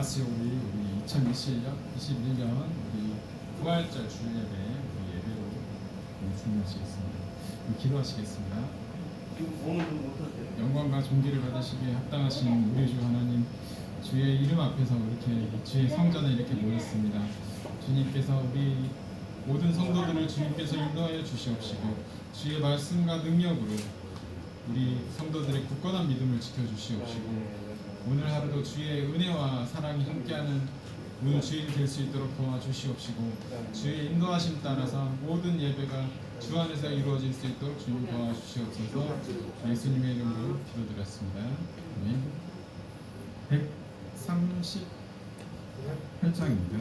안녕하세요. 우리 2021년 우리 부활절 주일예배 예배로 준비하시겠습니다. 기도하시겠습니다. 영광과 존귀를 받으시기에 합당하신 우리 주 하나님, 주의 이름 앞에서 이렇게 주의 성전에 이렇게 모였습니다. 주님께서 우리 모든 성도들을 주님께서 인도하여 주시옵시고, 주의 말씀과 능력으로 우리 성도들의 굳건한 믿음을 지켜주시옵시고, 오늘 하루도 주의 은혜와 사랑이 함께하는 오늘 주일 될 수 있도록 도와주시옵시고, 주의 인도하심 따라서 모든 예배가 주 안에서 이루어질 수 있도록 주님 도와주시옵소서. 예수님의 이름으로 기도드렸습니다. 아멘. 138장입니다.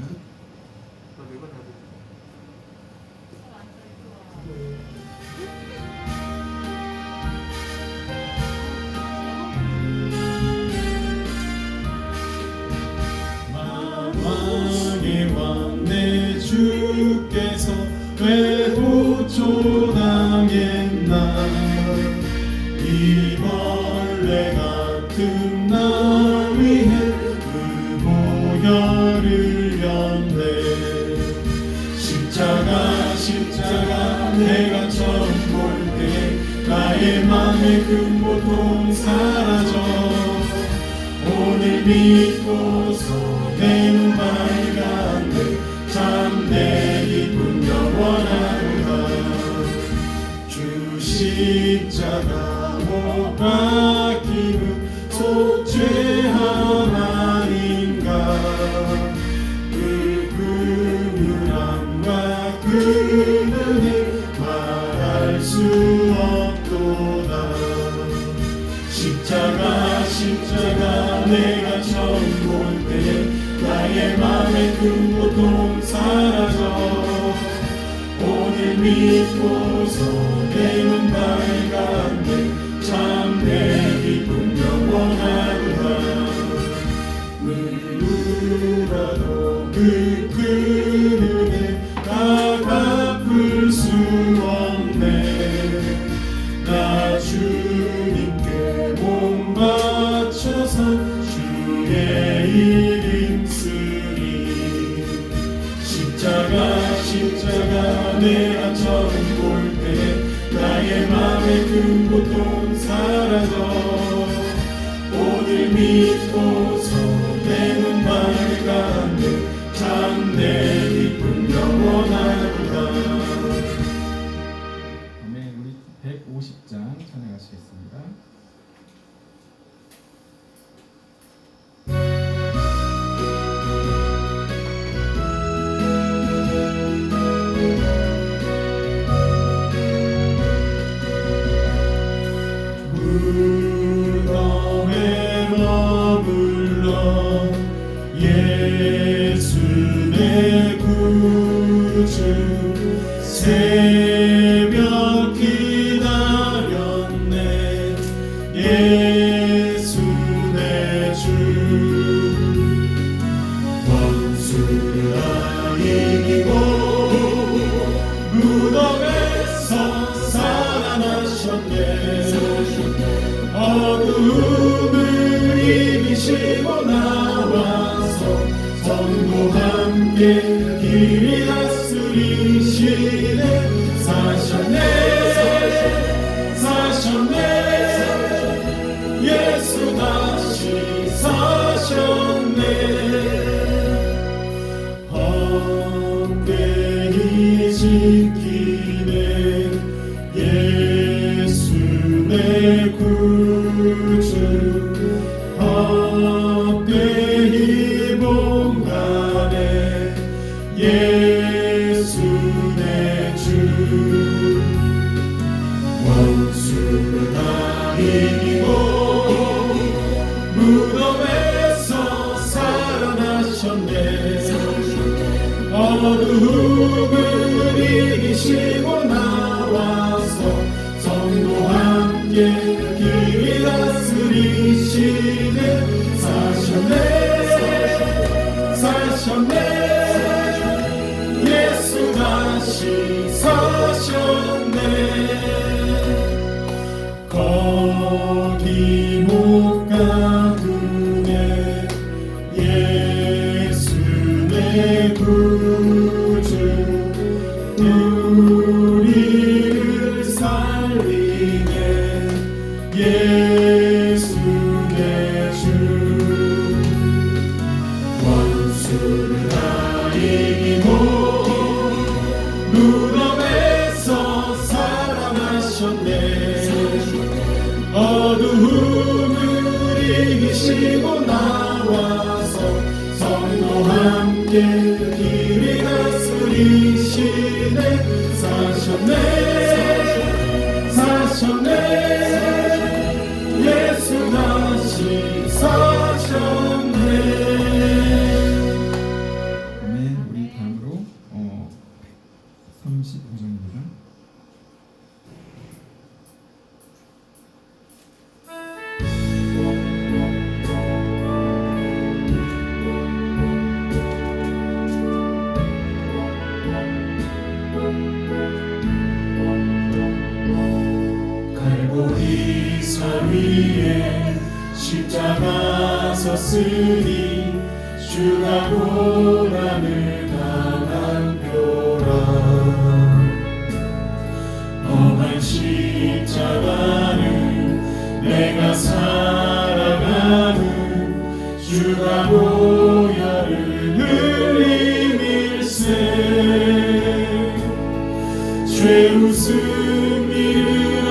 주께서 왜 고초당했나, 이 벌레 같은 나 위해 그 보혈을 흘렸네. 십자가 내가 처음 볼 때 나의 맘의 큰 고통 사라져. 오늘 믿고서 내 눈 밝았네. 참 내 기쁨 영원하도다. 주 십자가 못 박힘은 속죄함 아닌가. 그 긍휼함과 그 은혜 말할 수 없도다. 십자가 내가 처음 볼 때 나의 맘의 큰 고통 사라져. 오늘 믿고서 내 눈 밝았네. 참 내 기쁨 영원하도다. 누구라도 그 은혜 다 갚을 수 없네. 나 주님께 몸 바쳐서 주의 이름 쓰리. 십자가 내가 처음 볼 때 나의 맘의 큰 고통 사라져. 오늘 믿고서 내 눈 밝았네. 참 내 기쁨 영원하도다. 아멘. 우리 150장 찬양하시겠습니다. 무덤에 머물러 예수 내 구주, 새벽 기다렸네. 예수 내 주, 원수가 이기고 무덤에서 살아나셨네. 어둠을 이기시고 나와서 성도 함께 길이 다스리시네. 사셨네. 예수 다시 사셨네. 헛되이 지키네. 예수 내 구주, 헛되이 봉하네. 예수 내 주, 원수를 다 이기고 무덤에서 살아나셨네. 어둠을 이기시고 나와서 성도 함께 길이 다스리시네. 사셨네. 예수 다시 사셨네. 거기 못 가두네. 함께 길이 다스리시네 사셨네 사셨네 예수 다시 사셨네. 네, 우리 다음으로 35장입니다. 갈보리 산 위에 십자가 섰으니 주가 고난을 당한 표라. 험한 십자가는 내가 살아가는 주가 보혈을 흘림일세. 죄 웃음 이르기까지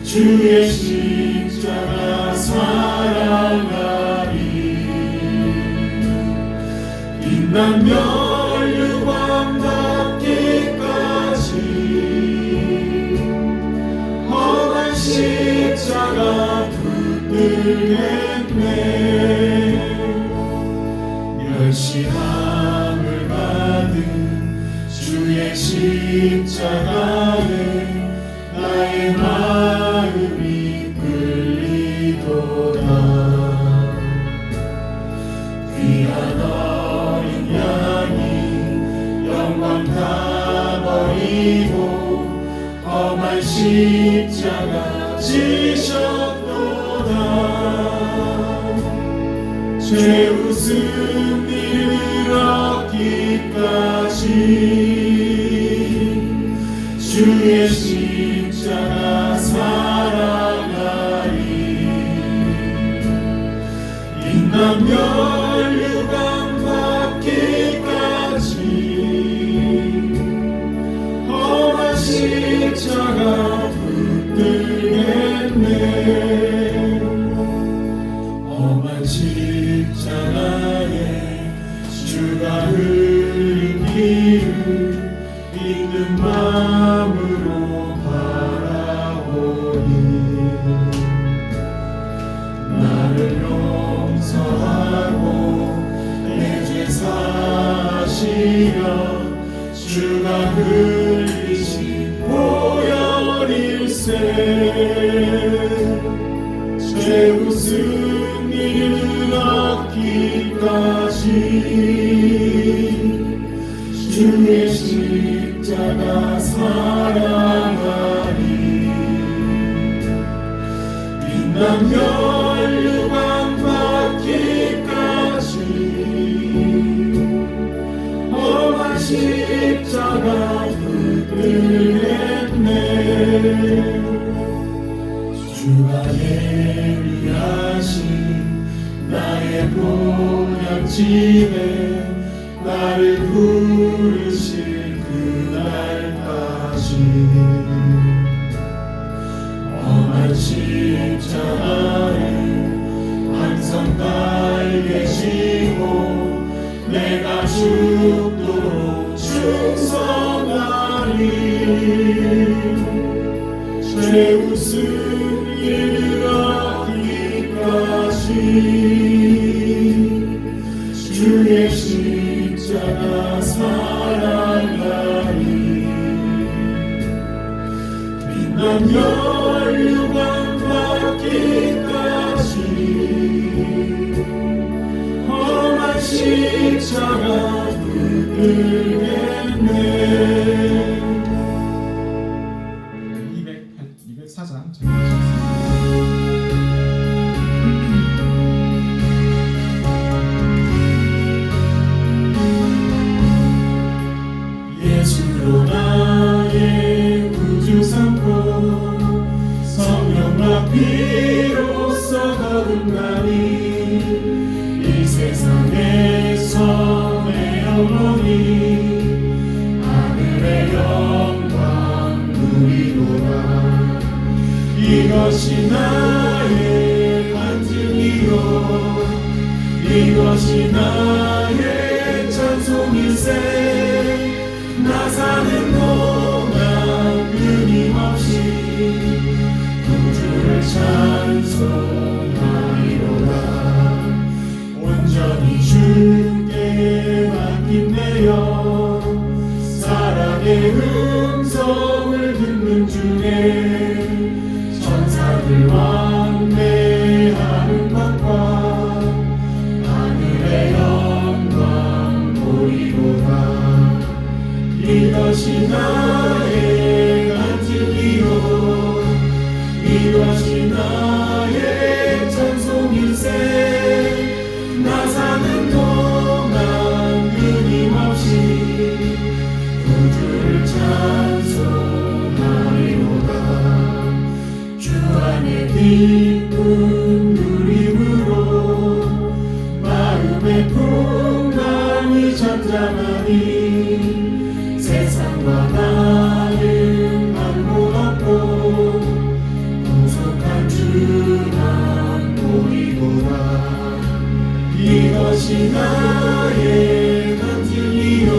주의 십자가 사랑하리. 빛난 멸류관 받기까지 험한 십자가 붙들겠네. 멸시함을 받은 주의 십자가에 나의 마음이 끌리도다. 귀한 어린 양이 영광 다 버리고 험한 십자가 지셨도다. 죄 웃음 이르기까지 주의 십자가 사랑하리. 빛난 멸류관 받기까지 험한 십자가 붙들겠네. 험한 십자가에 주가 흘린 피를 믿는 마음으로 바라보니 나를 용서하고 내 죄 사하시려 주가 흘리신 보혈일세. 죄 웃음 이르기까지 주의 십자가 사랑하리. 빛난 멸류관 받기까지 험한 십자가 붙들겠네. 주가 예비하신 나의 보약집에 나를 부르실 그날까지 험한 십자가를 항상 달개지고 내가 죽도록 충성하리. 죄 웃음 이르기까지 주의 십자가 사랑하리. 빛난 멸류관 받기까지 험한 십자가 붙들겠네. 204장 정리하셨습니다. 예수로 나의 구주 삼고 성령과 피로써 거듭나니 이 세상에서 내 영혼이 하늘의 영광 누리도다. 이것이 나의 간증이요 이것이 나의 찬송일세. 나 사는 동안 끊임없이 구주를 찬송하리로다. 온전히 주께 맡긴 내여 사랑의 음성을 듣는 중에 천사들 왕래하는 것과 하늘의 영광 보이로다. 이것이 나의 간증이요 이것이 나의 찬송일세. 나 사는 동안 끊임없이 구주를 찬송하리로다. 주 안에 기쁜 누림으로 마음의 풍랑이 잠잠하니 세상과 나는 한곳 없고 구속한 주만 보이고라. 이것이 나의 간증이요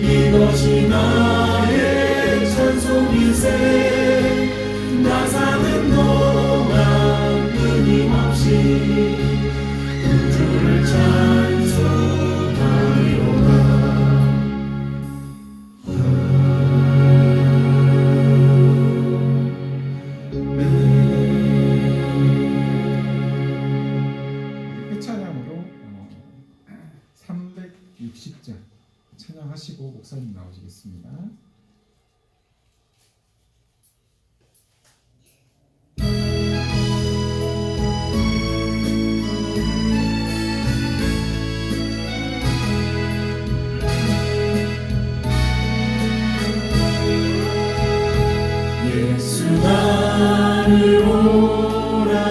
이것이 나의 찬송일세. 나 사는 동안 끊임없이 구주를 찬송하리로다. 찬양으로 360장 찬양하시고 목사님 나오시겠습니다. 예수 나를 오라네.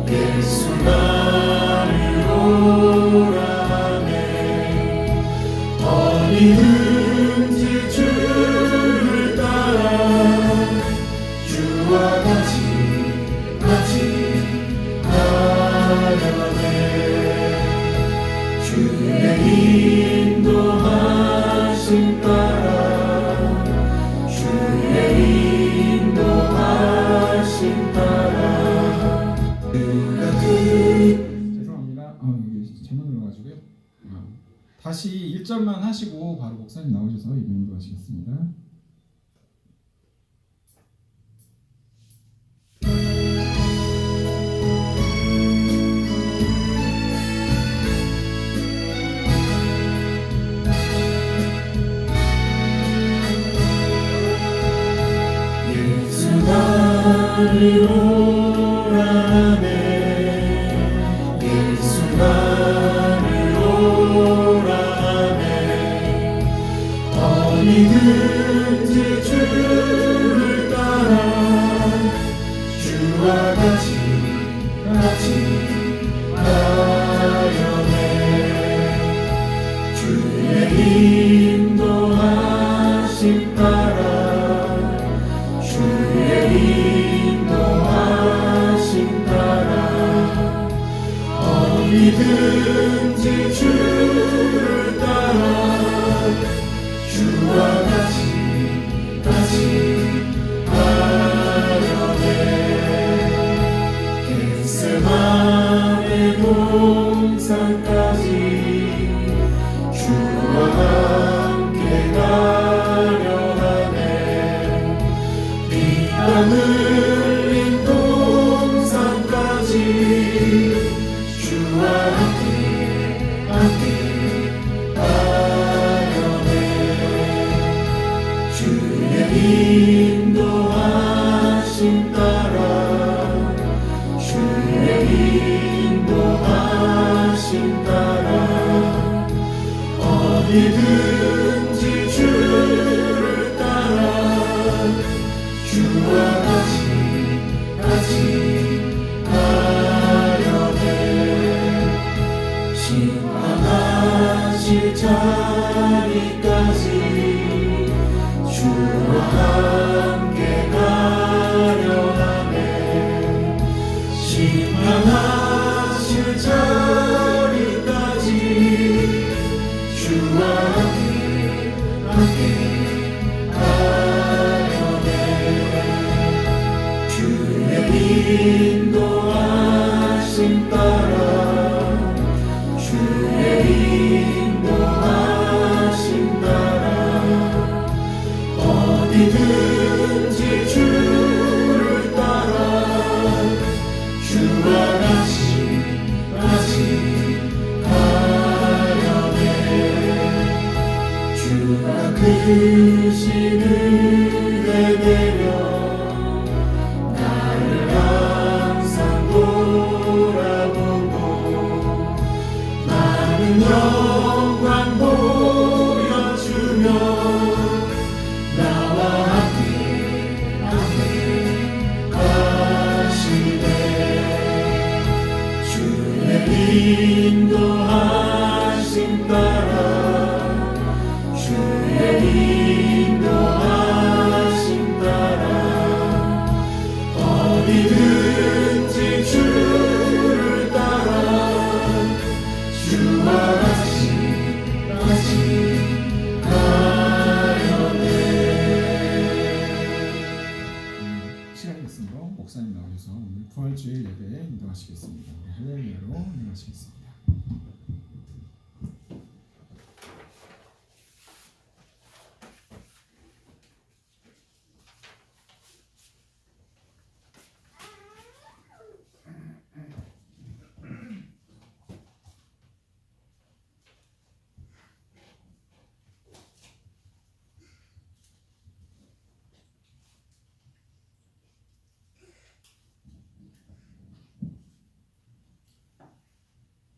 예수 나를 오라네. 어디든지 주를 따라 주와 같이 가려네. 주의 인도하심 따라 죄송합니다. 여기 잘못 눌러가지고요. 다시 1절만 하시고 바로 목사님 나오셔서 이거 인도하시겠습니다. 예수 나를 오라네. 예수 나를 오라네. 어디든지 주를 따라 주와 같이 가려네. 주의 인도하심 따라 주의 인도하심 따라 어디든지 주를 따라 주와 같이 가려네. 겟세마네 동산까지 주와 함께 가려 하네. 땀 흘린 동산까지 주와 함께 가려네. 주의 인도하심 따라 주의 인도하심 따라 어디든지 주를 따라 주와 같이 가려네. 심판하실 자리까지 주와 함께 가려 하네. 심판하실 자리까지 주와 함께 가려네. 주의 인도하심 따라 주의 인도하심 따라 어디든지 주를 따라 주와 같이 가려네. 주가 크신 은혜 내려 나를 항상 돌아보고 많은 영광 보여주며 나와 함께 가시네. 주의 인도하심 따라 주의 인도하심 따라 어디든지 주를 따라 주와 같이 가려네. 시간이 있으므로 목사님 나오셔서 오늘 부활주일 예배에 인도하시겠습니다. 할렐루야로 인도하시겠습니다.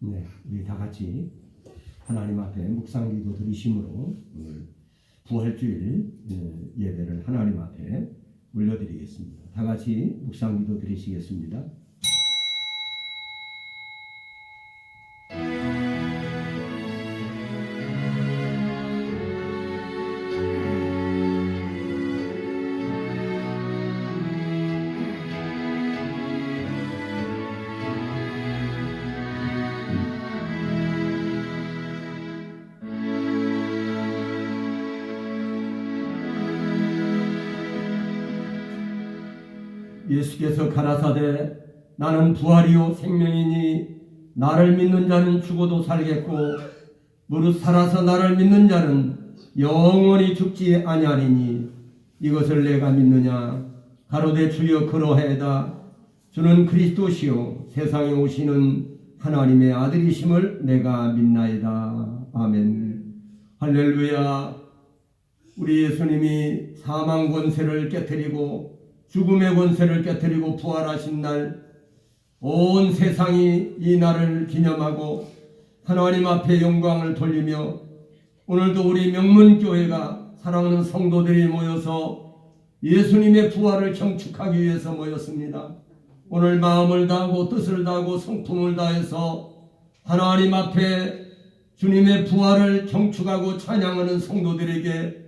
네, 우리 다 같이 하나님 앞에 묵상기도 드리심으로 부활주일 예배를 하나님 앞에 올려드리겠습니다. 다 같이 묵상기도 드리시겠습니다. 예수께서 가라사대 나는 부활이요 생명이니 나를 믿는 자는 죽어도 살겠고 무릇 살아서 나를 믿는 자는 영원히 죽지 아니하리니 이것을 내가 믿느냐. 가로되 주여 그러하이다. 주는 그리스도시요 세상에 오시는 하나님의 아들이심을 내가 믿나이다. 아멘. 할렐루야. 우리 예수님이 사망 권세를 깨뜨리고 죽음의 권세를 깨뜨리고 부활하신 날, 온 세상이 이 날을 기념하고 하나님 앞에 영광을 돌리며 오늘도 우리 명문교회가 사랑하는 성도들이 모여서 예수님의 부활을 경축하기 위해서 모였습니다. 오늘 마음을 다하고 뜻을 다하고 성품을 다해서 하나님 앞에 주님의 부활을 경축하고 찬양하는 성도들에게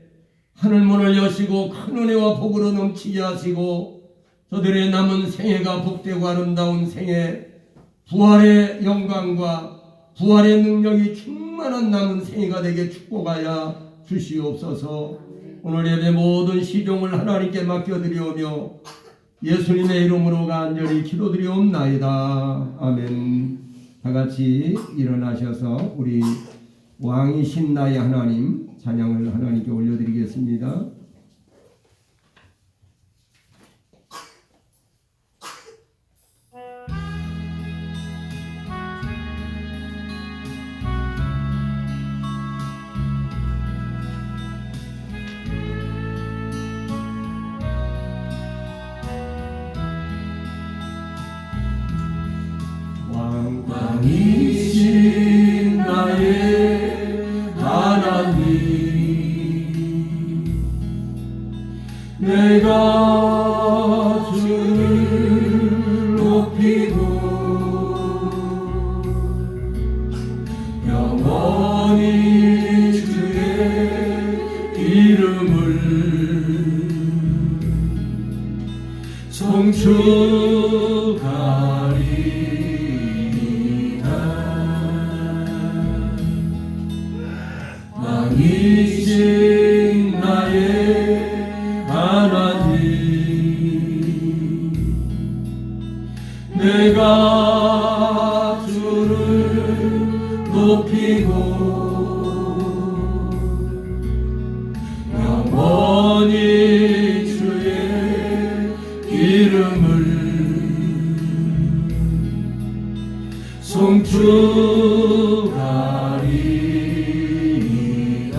하늘문을 여시고 큰 은혜와 복으로 넘치게 하시고 저들의 남은 생애가 복되고 아름다운 생애, 부활의 영광과 부활의 능력이 충만한 남은 생애가 되게 축복하여 주시옵소서. 오늘 예배 모든 시종을 하나님께 맡겨드리오며 예수님의 이름으로 간절히 기도드리옵나이다. 아멘. 다같이 일어나셔서 우리 왕이신 나의 하나님 찬양을 하나님께 올려드리겠습니다. 왕이신 나의 하나님, 내가 주를 높이고 영원히 주의 이름을 송축하리이다. 왕이신 나의 하나님 내가 주를 높이고 영원히 주의 이름을 송축하리이다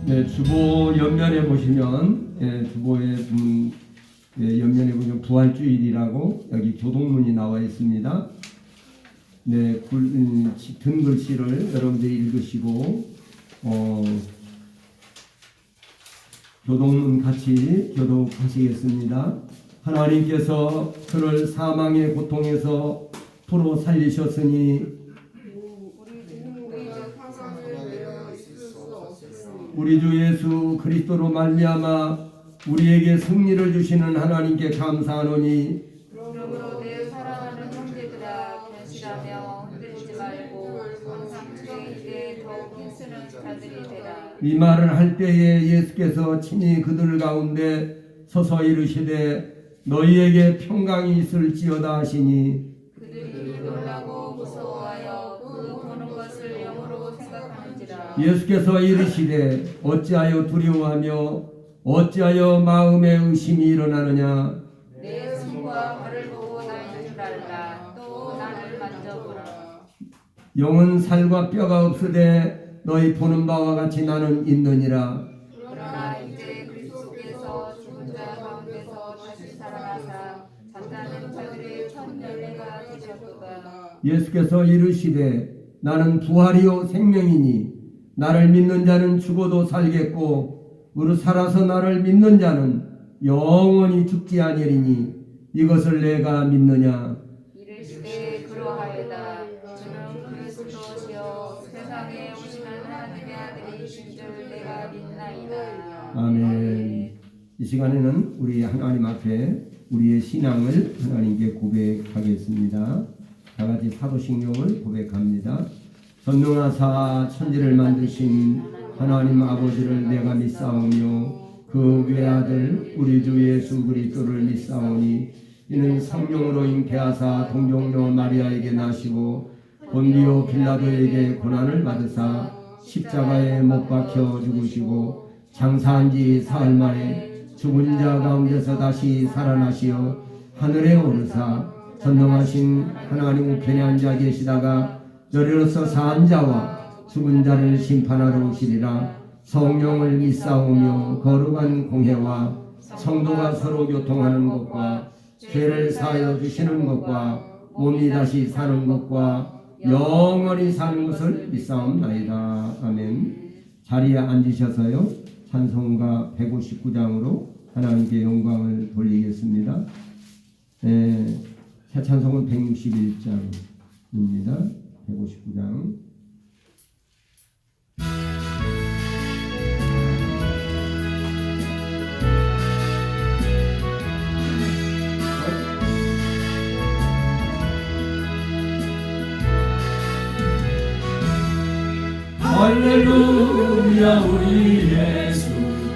네, 주보 옆면에 보시면 주보의 옆면에 보시면 부활주일이라고 여기 교동문이 나와 있습니다. 네, 든 글씨를 여러분들이 읽으시고 교동문 같이 교독하시겠습니다. 하나님께서 그를 사망의 고통에서 풀어 살리셨으니 우리 주 예수 그리스도로 말미암아 우리에게 승리를 주시는 하나님께 감사하노니 그러므로 내 사랑하는 형제들아 변실하며 흔들리지 말고 항상 주의 일에 더욱 힘쓰는 자들이 되라. 이 말을 할 때에 예수께서 친히 그들 가운데 서서 이르시되 너희에게 평강이 있을지어다 하시니 그들이 놀라고 무서워하여 그 보는 것을 영으로 생각하는지라. 예수께서 이르시되 어찌하여 두려워하며 어찌하여 마음에 의심이 일어나느냐 내 손과 발을 보고 나인 줄 알라. 또 나를 만져보라. 영은 살과 뼈가 없으되 너희 보는 바와 같이 나는 있느니라. 그러나 이제 그리스도께서 죽은 자 가운데서 다시 살아나사 잠자는 자들의 첫 열매가 되셨도다. 예수께서 이르시되 나는 부활이요 생명이니 나를 믿는 자는 죽어도 살겠고 무릇 살아서 나를 믿는 자는 영원히 죽지 아니리니 이것을 내가 믿느냐. 이르시되 그러하여다. 주는 그리스도시요 세상에 오시는 하나님의 아들이신 줄 내가 믿나이다. 아멘. 이 시간에는 우리 하나님 앞에 우리의 신앙을 하나님께 고백하겠습니다. 다 같이 사도신경을 고백합니다. 전능하사 천지를 만드신 하나님 아버지를 내가 믿사오며 그 외아들 우리 주 예수 그리스도를 믿사오니 이는 성령으로 잉태하사 동정녀 마리아에게 나시고 본디오 빌라도에게 고난을 받으사 십자가에 못 박혀 죽으시고 장사한 지 사흘 만에 죽은 자 가운데서 다시 살아나시어 하늘에 오르사 전능하신 하나님 우편에 앉아 계시다가 너리로서 산 자와 죽은 자를 심판하러 오시리라. 성령을 믿사오며 거룩한 공회와 성도가 서로 교통하는 것과 죄를 사하여 주시는 것과 몸이 다시 사는 것과 영원히 사는 것을 믿사옵나이다. 아멘. 자리에 앉으셔서요 찬송가 159장으로 하나님께 영광을 돌리겠습니다. 새 찬송은 161장입니다. 159장. 할렐루야 우리 예수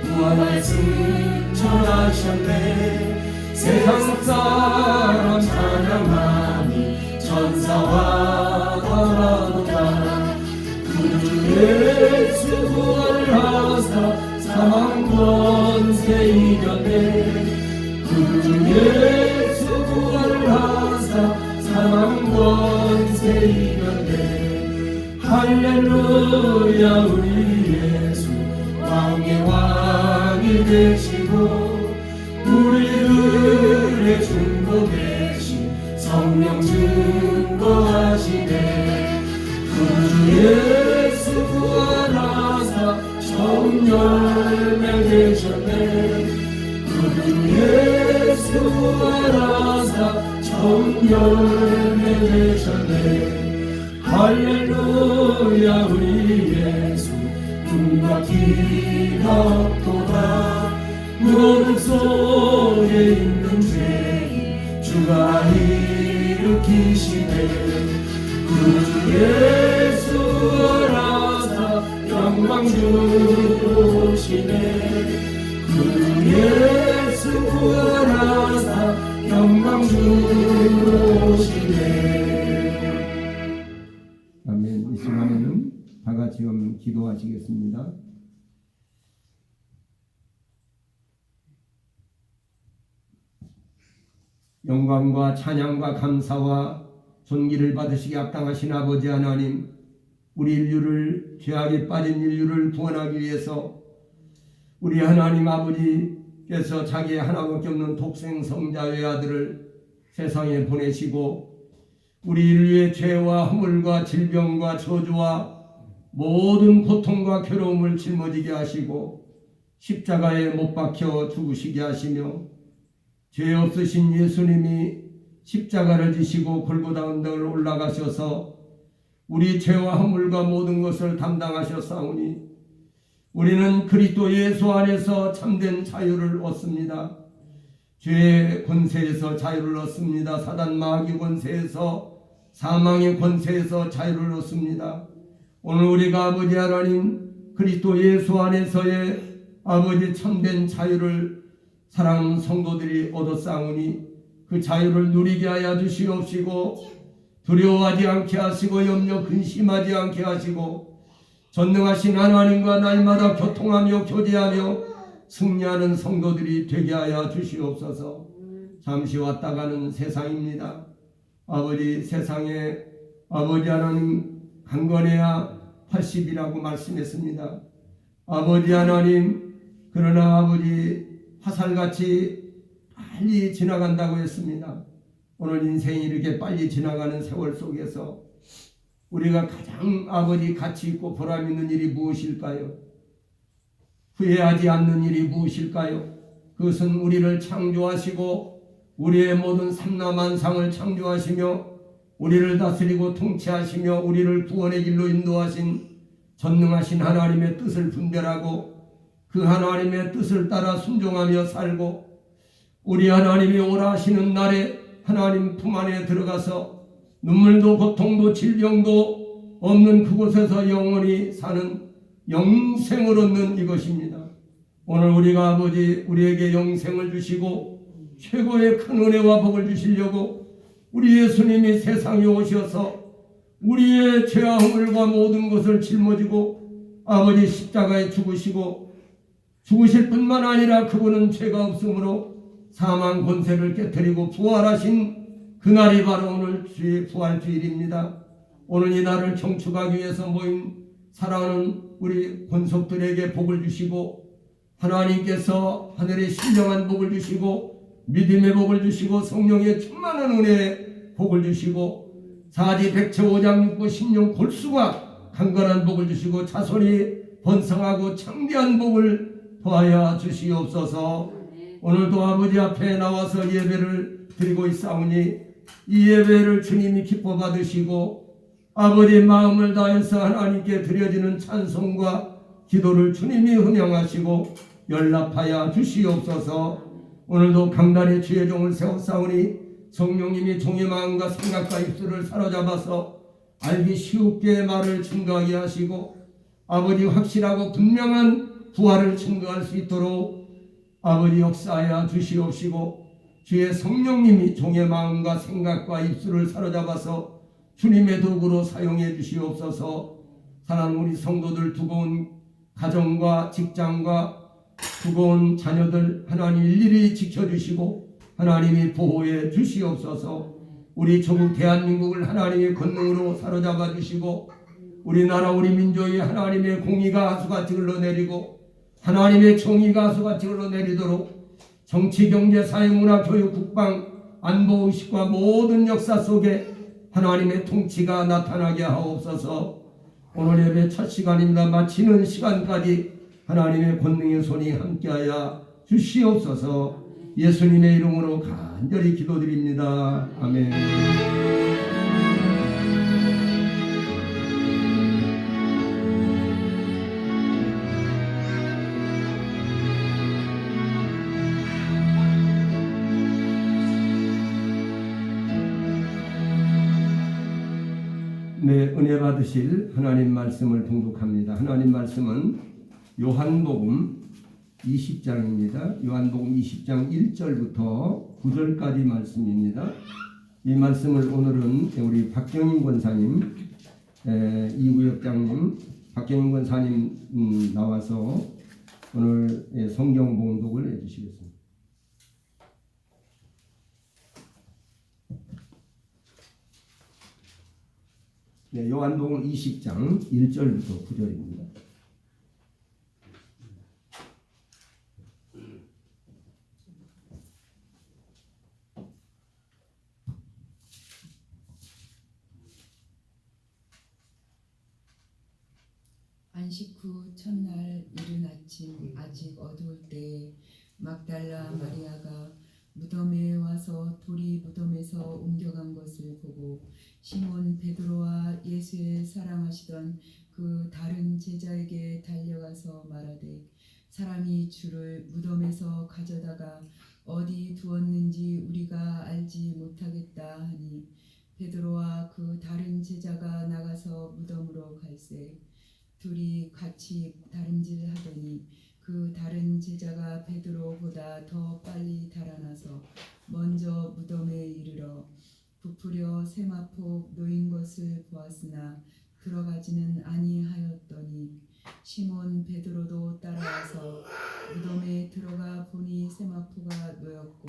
부활하신 전하셨네. 세상 사람 찬양하니 천사와 바라보다 구주 예수 부활하사 사망 권세 이겼네. 구주 예수 부활하사 사망 권세 이겼네. 할렐루야 우리 예수 왕의 왕이 되시고 우리들의 중보 되신 성령 증거하시네. 구주 예수 부활하사 처음 열매 되셨네. 구주 예수 부활하사 처음 열매 되셨네. 할렐루야 우리 예수 꿈과 기가 없도다. 속에 있는 죄 주가 일으키시네 구주 예수 알아서 영광 주시네 구주 예수 알아서 영광 주시네. 아멘. 이 시간에는 다 같이 기도하시겠습니다. 영광과 찬양과 감사와 존귀를 받으시기 합당하신 아버지 하나님, 우리 인류를, 죄악에 빠진 인류를 구원하기 위해서 우리 하나님 아버지께서 자기의 하나밖에 없는 독생 성자 외아들을 세상에 보내시고 우리 인류의 죄와 허물과 질병과 저주와 모든 고통과 괴로움을 짊어지게 하시고 십자가에 못 박혀 죽으시게 하시며 죄 없으신 예수님이 십자가를 지시고 골고다 언덕을 올라가셔서 우리 죄와 허물과 모든 것을 담당하셨사오니 우리는 그리스도 예수 안에서 참된 자유를 얻습니다. 죄의 권세에서 자유를 얻습니다. 사단 마귀 권세에서, 사망의 권세에서 자유를 얻습니다. 오늘 우리가 아버지 하나님 그리스도 예수 안에서의 아버지 참된 자유를 사랑하는 성도들이 얻었사오니 그 자유를 누리게 하여 주시옵시고 두려워하지 않게 하시고 염려 근심하지 않게 하시고 전능하신 하나님과 날마다 교통하며 교제하며 승리하는 성도들이 되게 하여 주시옵소서. 잠시 왔다 가는 세상입니다. 아버지, 세상에 아버지 하나님 강건해야 80이라고 말씀했습니다. 아버지 하나님, 그러나 아버지 화살같이 빨리 지나간다고 했습니다. 오늘 인생이 이렇게 빨리 지나가는 세월 속에서 우리가 가장 아버지 가치 있고 보람 있는 일이 무엇일까요? 후회하지 않는 일이 무엇일까요? 그것은 우리를 창조하시고 우리의 모든 삼라만상을 창조하시며 우리를 다스리고 통치하시며 우리를 구원의 길로 인도하신 전능하신 하나님의 뜻을 분별하고 그 하나님의 뜻을 따라 순종하며 살고 우리 하나님이 오라 하시는 날에 하나님 품 안에 들어가서 눈물도 고통도 질병도 없는 그곳에서 영원히 사는 영생을 얻는 이것입니다. 오늘 우리가 아버지 우리에게 영생을 주시고 최고의 큰 은혜와 복을 주시려고 우리 예수님이 세상에 오셔서 우리의 죄와 허물과 모든 것을 짊어지고 아버지 십자가에 죽으시고 죽으실 뿐만 아니라 그분은 죄가 없으므로 사망 권세를 깨뜨리고 부활하신 그날이 바로 오늘 주의 부활주일입니다. 오늘 이 날을 청축하기 위해서 모인 사랑하는 우리 권속들에게 복을 주시고 하나님께서 하늘의 신령한 복을 주시고 믿음의 복을 주시고 성령의 충만한 은혜의 복을 주시고 사지 백체 오장 육부 십룡 골수가 강건한 복을 주시고 자손이 번성하고 창대한 복을 더하여 주시옵소서. 오늘도 아버지 앞에 나와서 예배를 드리고 있사오니 이 예배를 주님이 기뻐 받으시고 아버지 마음을 다해서 하나님께 드려지는 찬송과 기도를 주님이 흥영하시고 연락하여 주시옵소서. 오늘도 강단에 주의 종을 세웠사오니 성령님이 종의 마음과 생각과 입술을 사로잡아서 알기 쉽게 말을 증거하게 하시고 아버지 확실하고 분명한 부활을 증거할 수 있도록 아버지 역사하여 주시옵시고 주의 성령님이 종의 마음과 생각과 입술을 사로잡아서 주님의 도구로 사용해 주시옵소서. 사랑하는 우리 성도들 두고 온 가정과 직장과 두고 온 자녀들 하나님 일일이 지켜주시고 하나님이 보호해 주시옵소서. 우리 조국 대한민국을 하나님의 권능으로 사로잡아 주시고 우리나라 우리 민족이 하나님의 공의가 하수같이 흘러내리고 하나님의 정의가 하수같이 흘러내리도록 정치, 경제, 사회, 문화, 교육, 국방, 안보, 의식과 모든 역사 속에 하나님의 통치가 나타나게 하옵소서. 오늘 예배 첫 시간입니다. 마치는 시간까지 하나님의 권능의 손이 함께하여 주시옵소서. 예수님의 이름으로 간절히 기도드립니다. 아멘. 은혜 받으실 하나님 말씀을 봉독합니다. 하나님 말씀은 요한복음 20장입니다. 요한복음 20장 1절부터 9절까지 말씀입니다. 이 말씀을 오늘은 우리 박경인 권사님, 이구역장님, 박경인 권사님 나와서 오늘 성경 봉독을 해주시겠습니다. 네, 요한복음 20장 1절부터 9절입니다. 안식 후 첫날 이른 아침 아직 어두울 때에 막달라 마리아가 무덤에 와서 돌이 무덤에서 옮겨간 것을 보고 시몬 베드로와 예수의 사랑하시던 그 다른 제자에게 달려가서 말하되 사람이 주를 무덤에서 가져다가 어디 두었는지 우리가 알지 못하겠다 하니 베드로와 그 다른 제자가 나가서 무덤으로 갈새 둘이 같이 다름질하더니 그 다른 제자가 베드로보다 더 빨리 달아나서 먼저 무덤에 이르러 부풀려 세마포 놓인 것을 보았으나 들어가지는 아니하였더니 시몬 베드로도 따라와서 무덤에 들어가 보니 세마포가 놓였고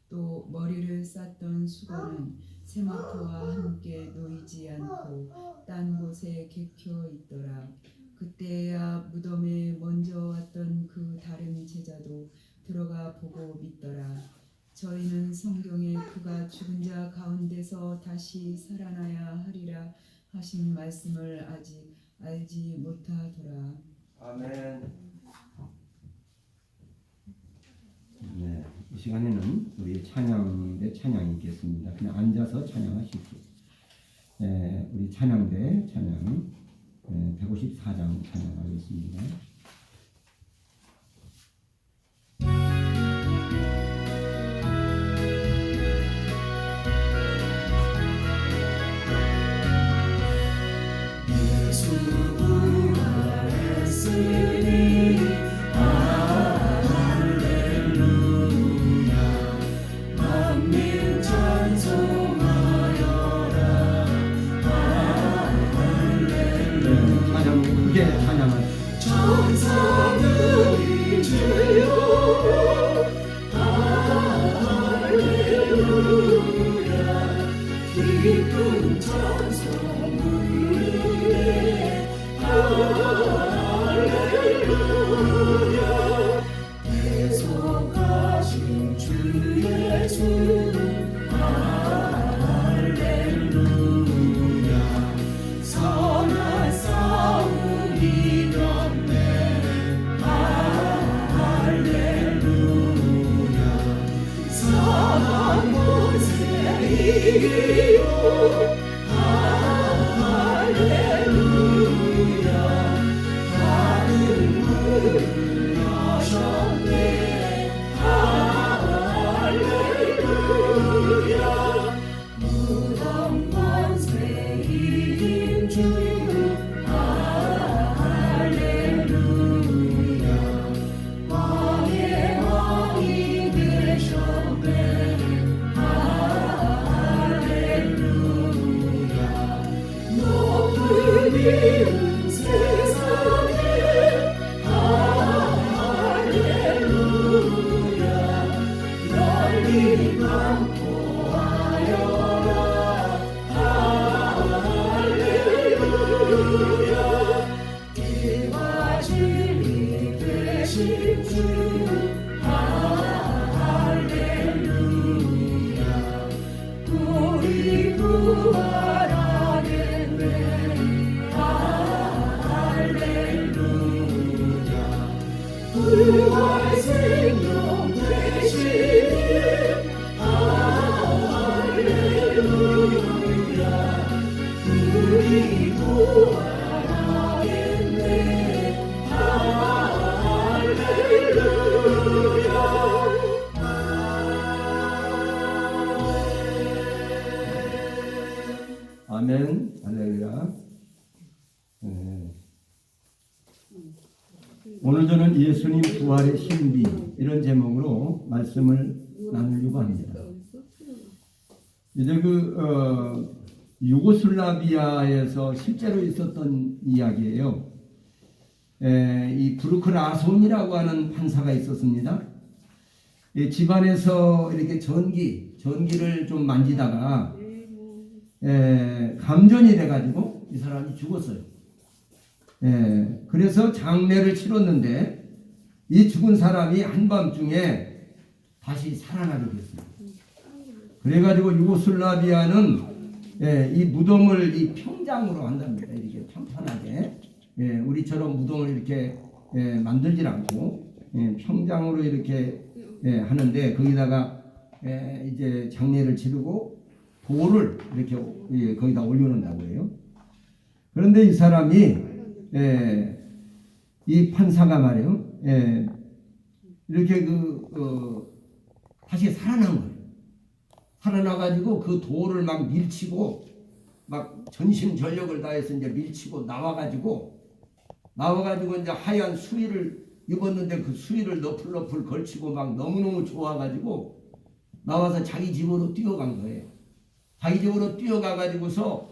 또 머리를 쌌던 수건은 세마포와 함께 놓이지 않고 딴 곳에 객혀 있더라. 그때야 무덤에 먼저 왔던 그 다른 제자도 들어가 보고 믿더라. 저희는 성경에 그가 죽은 자 가운데서 다시 살아나야 하리라 하신 말씀을 아직 알지 못하더라. 아멘. 네, 이 시간에는 우리 찬양대 찬양이 있겠습니다. 그냥 앉아서 찬양하십시오. 네, 우리 찬양대 찬양 154장 찬양하겠습니다. 부활 생명 되시니 가지고 말씀을 나누려고 합니다. 이제 유고슬라비아에서 실제로 있었던 이야기예요. 이 브루크라손이라고 하는 판사가 있었습니다. 집안에서 이렇게 전기를 좀 만지다가 감전이 돼가지고 이 사람이 죽었어요. 그래서 장례를 치렀는데 이 죽은 사람이 한밤중에 다시 살아나게 됐습니다. 그래가지고 유고슬라비아는 이 무덤을 이 평장으로 한답니다. 이렇게 평탄하게 우리처럼 무덤을 이렇게 만들질 않고 평장으로 이렇게 하는데 거기다가 이제 장례를 치르고 돌을 이렇게 거기다 올려놓는다고 해요. 그런데 이 사람이 이 판사가 말이에요. 이렇게 다시 살아난 거예요. 살아나가지고 그 돌을 막 밀치고 막 전심전력을 다해서 이제 밀치고 나와가지고 이제 하얀 수의를 입었는데 그 수의를 너풀너풀 걸치고 막 너무너무 좋아가지고 나와서 자기 집으로 뛰어간 거예요. 자기 집으로 뛰어가가지고서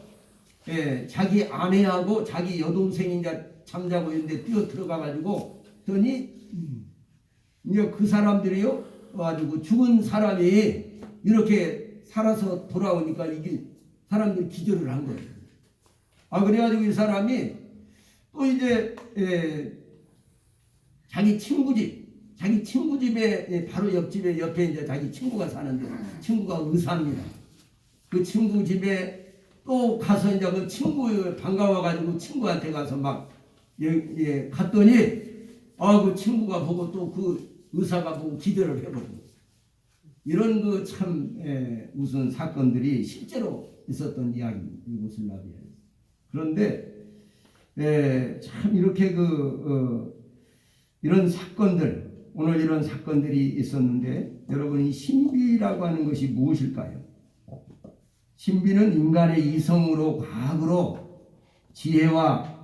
자기 아내하고 자기 여동생이 이제 잠자고 있는데 뛰어 들어가가지고 더니 이제 그 사람들이요 와가지고 죽은 사람이 이렇게 살아서 돌아오니까 이게 사람들이 기절을 한 거예요. 그래가지고 이 사람이 또 이제 자기 친구 집에 바로 옆집에 옆에 이제 자기 친구가 사는데 친구가 의사입니다. 그 친구 집에 또 가서 이제 그 친구 반가워가지고 친구한테 가서 막 갔더니 그 친구가 보고 또 그 의사가 보고 기대를 해버리고 이런 그 참 무슨 사건들이 실제로 있었던 이야기입니다. 유고슬라비아에서. 그런데 참 이렇게 이런 사건들 오늘 이런 사건들이 있었는데 여러분 이 신비라고 하는 것이 무엇일까요? 신비는 인간의 이성으로 과학으로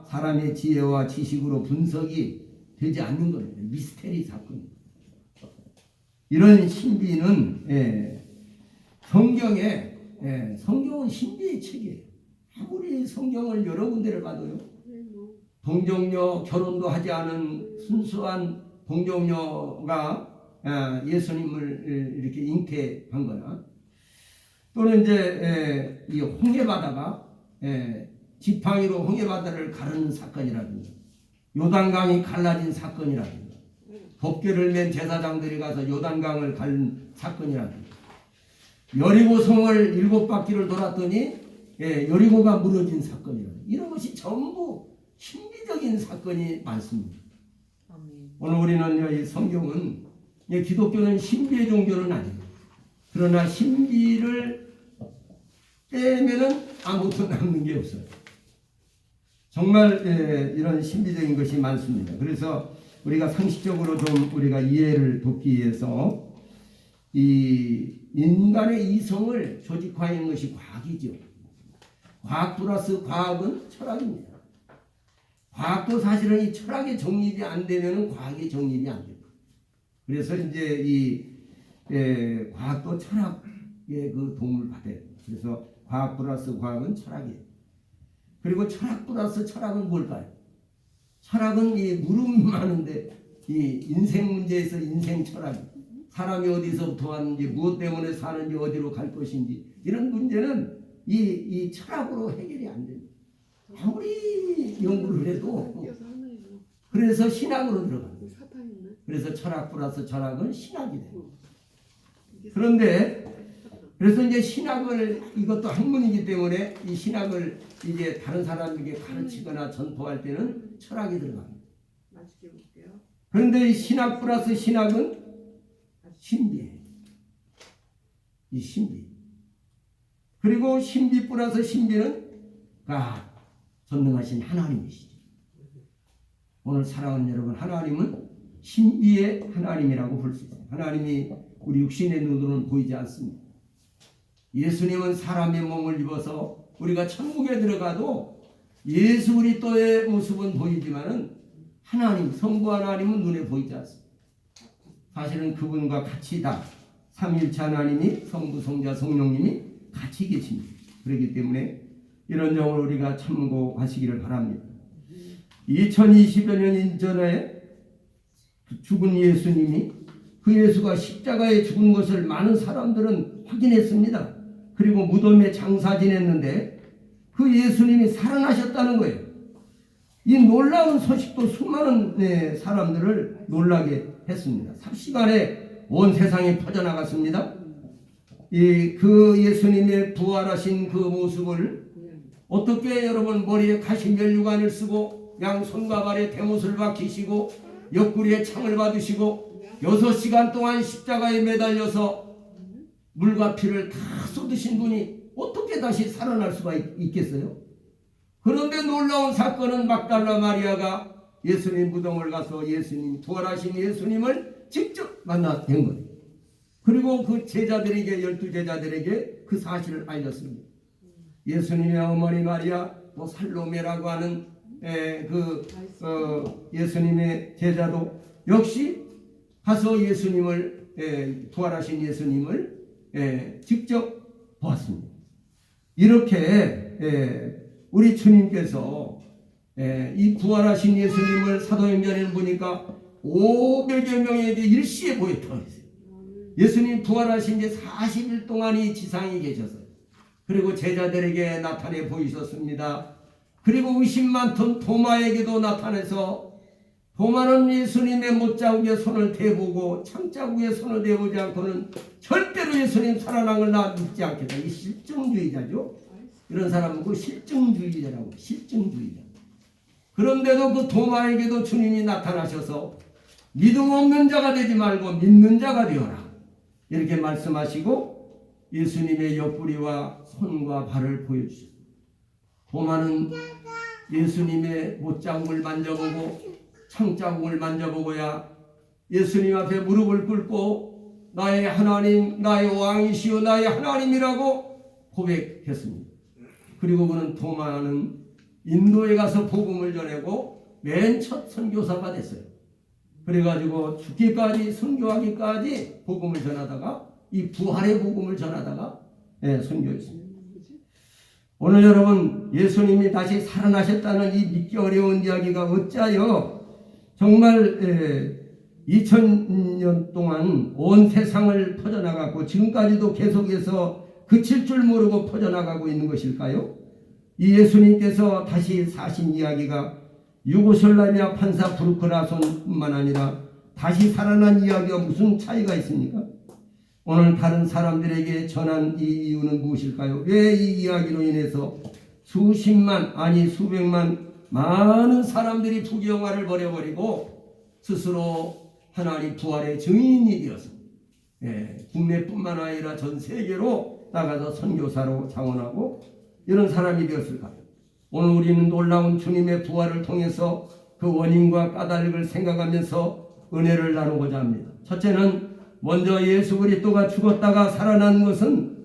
사람의 지혜와 지식으로 분석이 되지 않는 겁니다. 미스테리 사건입니다. 이런 신비는 성경은 신비의 책이에요. 아무리 성경을 여러 군데를 봐도요. 동정녀 결혼도 하지 않은 순수한 동정녀가 예수님을 이렇게 잉태한 거나 또는 이제 이 홍해바다가 지팡이로 홍해바다를 가르는 사건이라든가 요단강이 갈라진 사건이라든가 법궤를 맨 제사장들이 가서 요단강을 가른 사건이라든가 여리고성을 7바퀴를 돌았더니 여리고가 무너진 사건이라든가 이런 것이 전부 신비적인 사건이 많습니다. 오늘 우리는 이 성경은 기독교는 신비의 종교는 아니에요. 그러나 신비를 빼면은 아무것도 남는 게 없어요. 정말 이런 신비적인 것이 많습니다. 그래서 우리가 상식적으로 좀 우리가 이해를 돕기 위해서 이 인간의 이성을 조직화하는 것이 과학이죠. 과학 플러스 과학은 철학입니다. 과학도 사실은 이 철학의 정립이 안 되면은 과학의 정립이 안 됩니다. 그래서 이제 이 과학도 철학의 그 도움을 받아야 됩니다. 그래서 과학 플러스 과학은 철학이에요. 그리고 철학 플러스 철학은 뭘까요? 철학은 이 물음이 많은데 이 인생 문제에서 인생 철학, 사람이 어디서부터 왔는지 무엇 때문에 사는지 어디로 갈 것인지 이런 문제는 이 철학으로 해결이 안 됩니다. 아무리 연구를 해도 그래서 신학으로 들어갑니다. 그래서 철학 플러스 철학은 신학이 돼요. 그런데 그래서 이제 신학을 이것도 학문이기 때문에 이 신학을 이제 다른 사람에게 가르치거나 전포할 때는 철학이 들어갑니다. 그런데 이 신학 플러스 신학은 신비예요. 이 신비. 그리고 신비 플러스 신비는 전능하신 하나님이시죠. 오늘 사랑하는 여러분, 하나님은 신비의 하나님이라고 볼 수 있어요. 하나님이 우리 육신의 눈으로는 보이지 않습니다. 예수님은 사람의 몸을 입어서 우리가 천국에 들어가도 예수 그리스도의 모습은 보이지만은 하나님, 성부 하나님은 눈에 보이지 않습니다. 사실은 그분과 같이 다 삼위일체 하나님이 성부, 성자, 성령님이 같이 계십니다. 그렇기 때문에 이런 점을 우리가 참고하시기를 바랍니다. 2020여 년 전에 죽은 예수님이 그 예수가 십자가에 죽은 것을 많은 사람들은 확인했습니다. 그리고 무덤에 장사 지냈는데 그 예수님이 살아나셨다는 거예요. 이 놀라운 소식도 수많은 사람들을 놀라게 했습니다. 삽시간에 온 세상에 퍼져나갔습니다. 그 예수님의 부활하신 그 모습을 어떻게 여러분 머리에 가시면류관을 쓰고 양손과 발에 대못을 박히시고 옆구리에 창을 받으시고 6시간 동안 십자가에 매달려서 물과 피를 다 쏟으신 분이 어떻게 다시 살아날 수가 있겠어요? 그런데 놀라운 사건은 막달라 마리아가 예수님 무덤을 가서 예수님, 부활하신 예수님을 직접 만나뵌 거예요. 그리고 그 제자들에게, 12제자들에게 그 사실을 알렸습니다. 예수님의 어머니 마리아, 또 살로메라고 하는 예수님의 제자도 역시 가서 예수님을, 부활하신 예수님을 직접 보았습니다. 이렇게 우리 주님께서 이 부활하신 예수님을 사도행전에 보니까 500여 명에게 일시에 보였다고 했어요. 예수님 부활하신 지 40일 동안이 지상에 계셔서 그리고 제자들에게 나타내 보이셨습니다. 그리고 의심 많던 도마에게도 나타내서 도마는 예수님의 못자국에 손을 대보고 창자국에 손을 대보지 않고는 절대로 예수님 살아난 걸 나 믿지 않겠다. 이 실증주의자죠. 이런 사람은 그 실증주의자라고. 실증주의자. 그런데도 그 도마에게도 주님이 나타나셔서 믿음 없는 자가 되지 말고 믿는 자가 되어라. 이렇게 말씀하시고 예수님의 옆구리와 손과 발을 보여주셨습니다. 도마는 예수님의 못자국을 만져보고 창자국을 만져보고야 예수님 앞에 무릎을 꿇고 나의 하나님, 나의 왕이시오, 나의 하나님이라고 고백했습니다. 그리고 그는 도마는 인도에 가서 복음을 전하고 맨 첫 선교사가 됐어요. 그래가지고 죽기까지, 선교하기까지 복음을 전하다가 이 부활의 복음을 전하다가 선교했습니다. 오늘 여러분 예수님이 다시 살아나셨다는 이 믿기 어려운 이야기가 어찌하여 정말 2000년 동안 온 세상을 퍼져나가고 지금까지도 계속해서 그칠 줄 모르고 퍼져나가고 있는 것일까요? 이 예수님께서 다시 사신 이야기가 유고슬라비아 판사 브루크라손뿐만 아니라 다시 살아난 이야기와 무슨 차이가 있습니까? 오늘 다른 사람들에게 전한 이 이유는 무엇일까요? 왜 이 이야기로 인해서 수십만 아니 수백만 많은 사람들이 부귀영화를 버려버리고 스스로 하나님 부활의 증인이 되어서 국내뿐만 아니라 전 세계로 나가서 선교사로 장원하고 이런 사람이 되었을까요? 오늘 우리는 놀라운 주님의 부활을 통해서 그 원인과 까닭을 생각하면서 은혜를 나누고자 합니다. 첫째는 먼저 예수 그리스도가 죽었다가 살아난 것은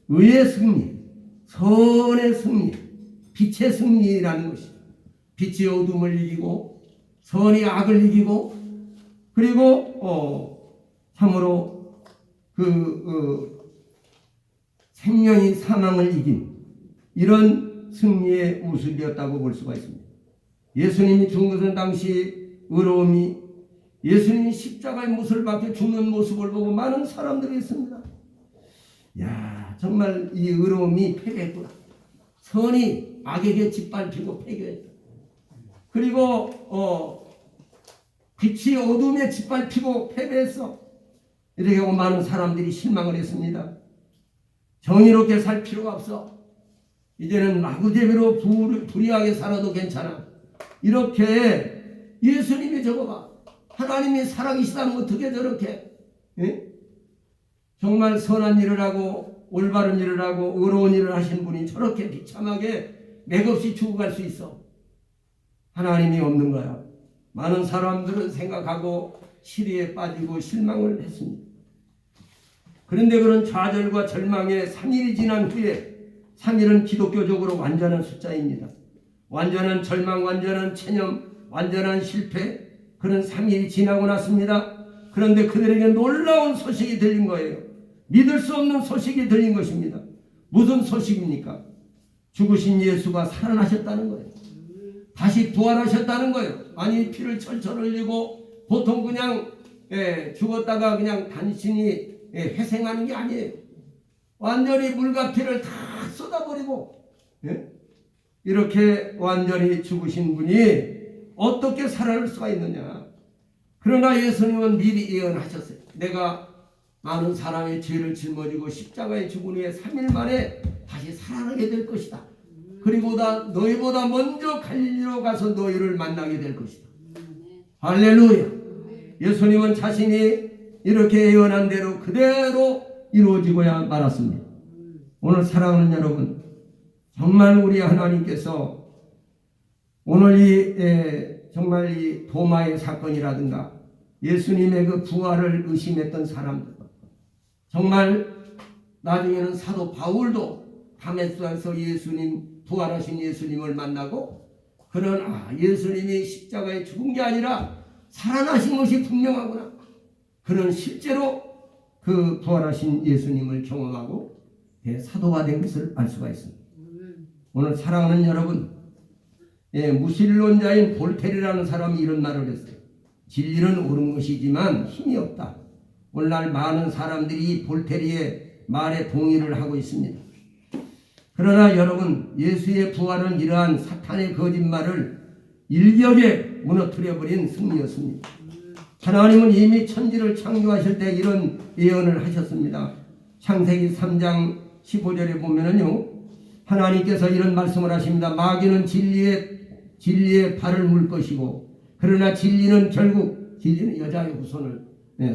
의의 승리, 선의 승리, 빛의 승리라는 것이죠. 빛이 어둠을 이기고 선이 악을 이기고 그리고 참으로 생명이 사망을 이긴 이런 승리의 모습이었다고 볼 수가 있습니다. 예수님이 죽은 것은 당시 의로움이 예수님이 십자가의 못을 박혀 죽는 모습을 보고 많은 사람들이 있습니다. 야, 정말 이 의로움이 패배했구나. 선이 악에게 짓밟히고 패배했다. 그리고 빛이 어둠에 짓밟히고 패배했어. 이렇게 하고 많은 사람들이 실망을 했습니다. 정의롭게 살 필요가 없어. 이제는 마구제비로 불의하게 살아도 괜찮아. 이렇게 예수님이 저거가 하나님이 살아계시다면 어떻게 저렇게 정말 선한 일을 하고 올바른 일을 하고 의로운 일을 하신 분이 저렇게 비참하게 맥없이 죽어갈 수 있어. 하나님이 없는 거야. 많은 사람들은 생각하고 시리에 빠지고 실망을 했습니다. 그런데 그런 좌절과 절망에 3일이 지난 후에 3일은 기독교적으로 완전한 숫자입니다. 완전한 절망, 완전한 체념, 완전한 실패, 그런 3일이 지나고 났습니다. 그런데 그들에게 놀라운 소식이 들린 거예요. 믿을 수 없는 소식이 들린 것입니다. 무슨 소식입니까? 죽으신 예수가 살아나셨다는 거예요. 다시 부활하셨다는 거예요. 아니 피를 철철 흘리고 보통 그냥 죽었다가 그냥 단순히 회생하는 게 아니에요. 완전히 물과 피를 다 쏟아버리고 이렇게 완전히 죽으신 분이 어떻게 살아날 수가 있느냐. 그러나 예수님은 미리 예언하셨어요. 내가 많은 사람의 죄를 짊어지고 십자가에 죽은 후에 3일 만에 다시 살아나게 될 것이다. 그리고 너희보다 먼저 갈릴리로 가서 너희를 만나게 될 것이다. 할렐루야. 예수님은 자신이 이렇게 예언한 대로 그대로 이루어지고야 말았습니다. 오늘 사랑하는 여러분, 정말 우리 하나님께서 오늘 정말 이 도마의 사건이라든가 예수님의 그 부활을 의심했던 사람들, 정말 나중에는 사도 바울도 다메섹에서 예수님, 부활하신 예수님을 만나고 그런 예수님이 십자가에 죽은 게 아니라 살아나신 것이 분명하구나. 그는 실제로 그 부활하신 예수님을 경험하고 사도가 된 것을 알 수가 있습니다. 오늘 사랑하는 여러분, 무신론자인 볼테르라는 사람이 이런 말을 했어요. 진리는 옳은 것이지만 힘이 없다. 오늘날 많은 사람들이 볼테르의 말에 동의를 하고 있습니다. 그러나 여러분, 예수의 부활은 이러한 사탄의 거짓말을 일격에 무너뜨려버린 승리였습니다. 하나님은 이미 천지를 창조하실 때 이런 예언을 하셨습니다. 창세기 3장 15절에 보면은요, 하나님께서 이런 말씀을 하십니다. 마귀는 진리의 발을 물 것이고, 그러나 진리는 여자의 후손을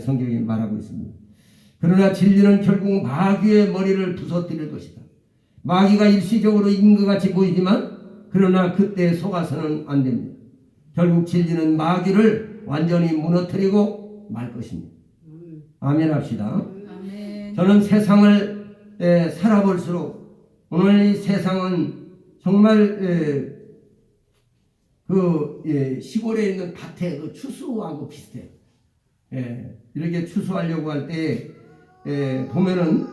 성경에 말하고 있습니다. 그러나 진리는 결국 마귀의 머리를 부서뜨릴 것이다. 마귀가 일시적으로 이긴 것 같이 보이지만 그러나 그때 속아서는 안 됩니다. 결국 진리는 마귀를 완전히 무너뜨리고 말 것입니다. 아멘 합시다. 아멘. 저는 세상을 살아볼수록 오늘 이 세상은 정말 시골에 있는 밭에 그 추수하고 비슷해요. 이렇게 추수하려고 할 때 보면은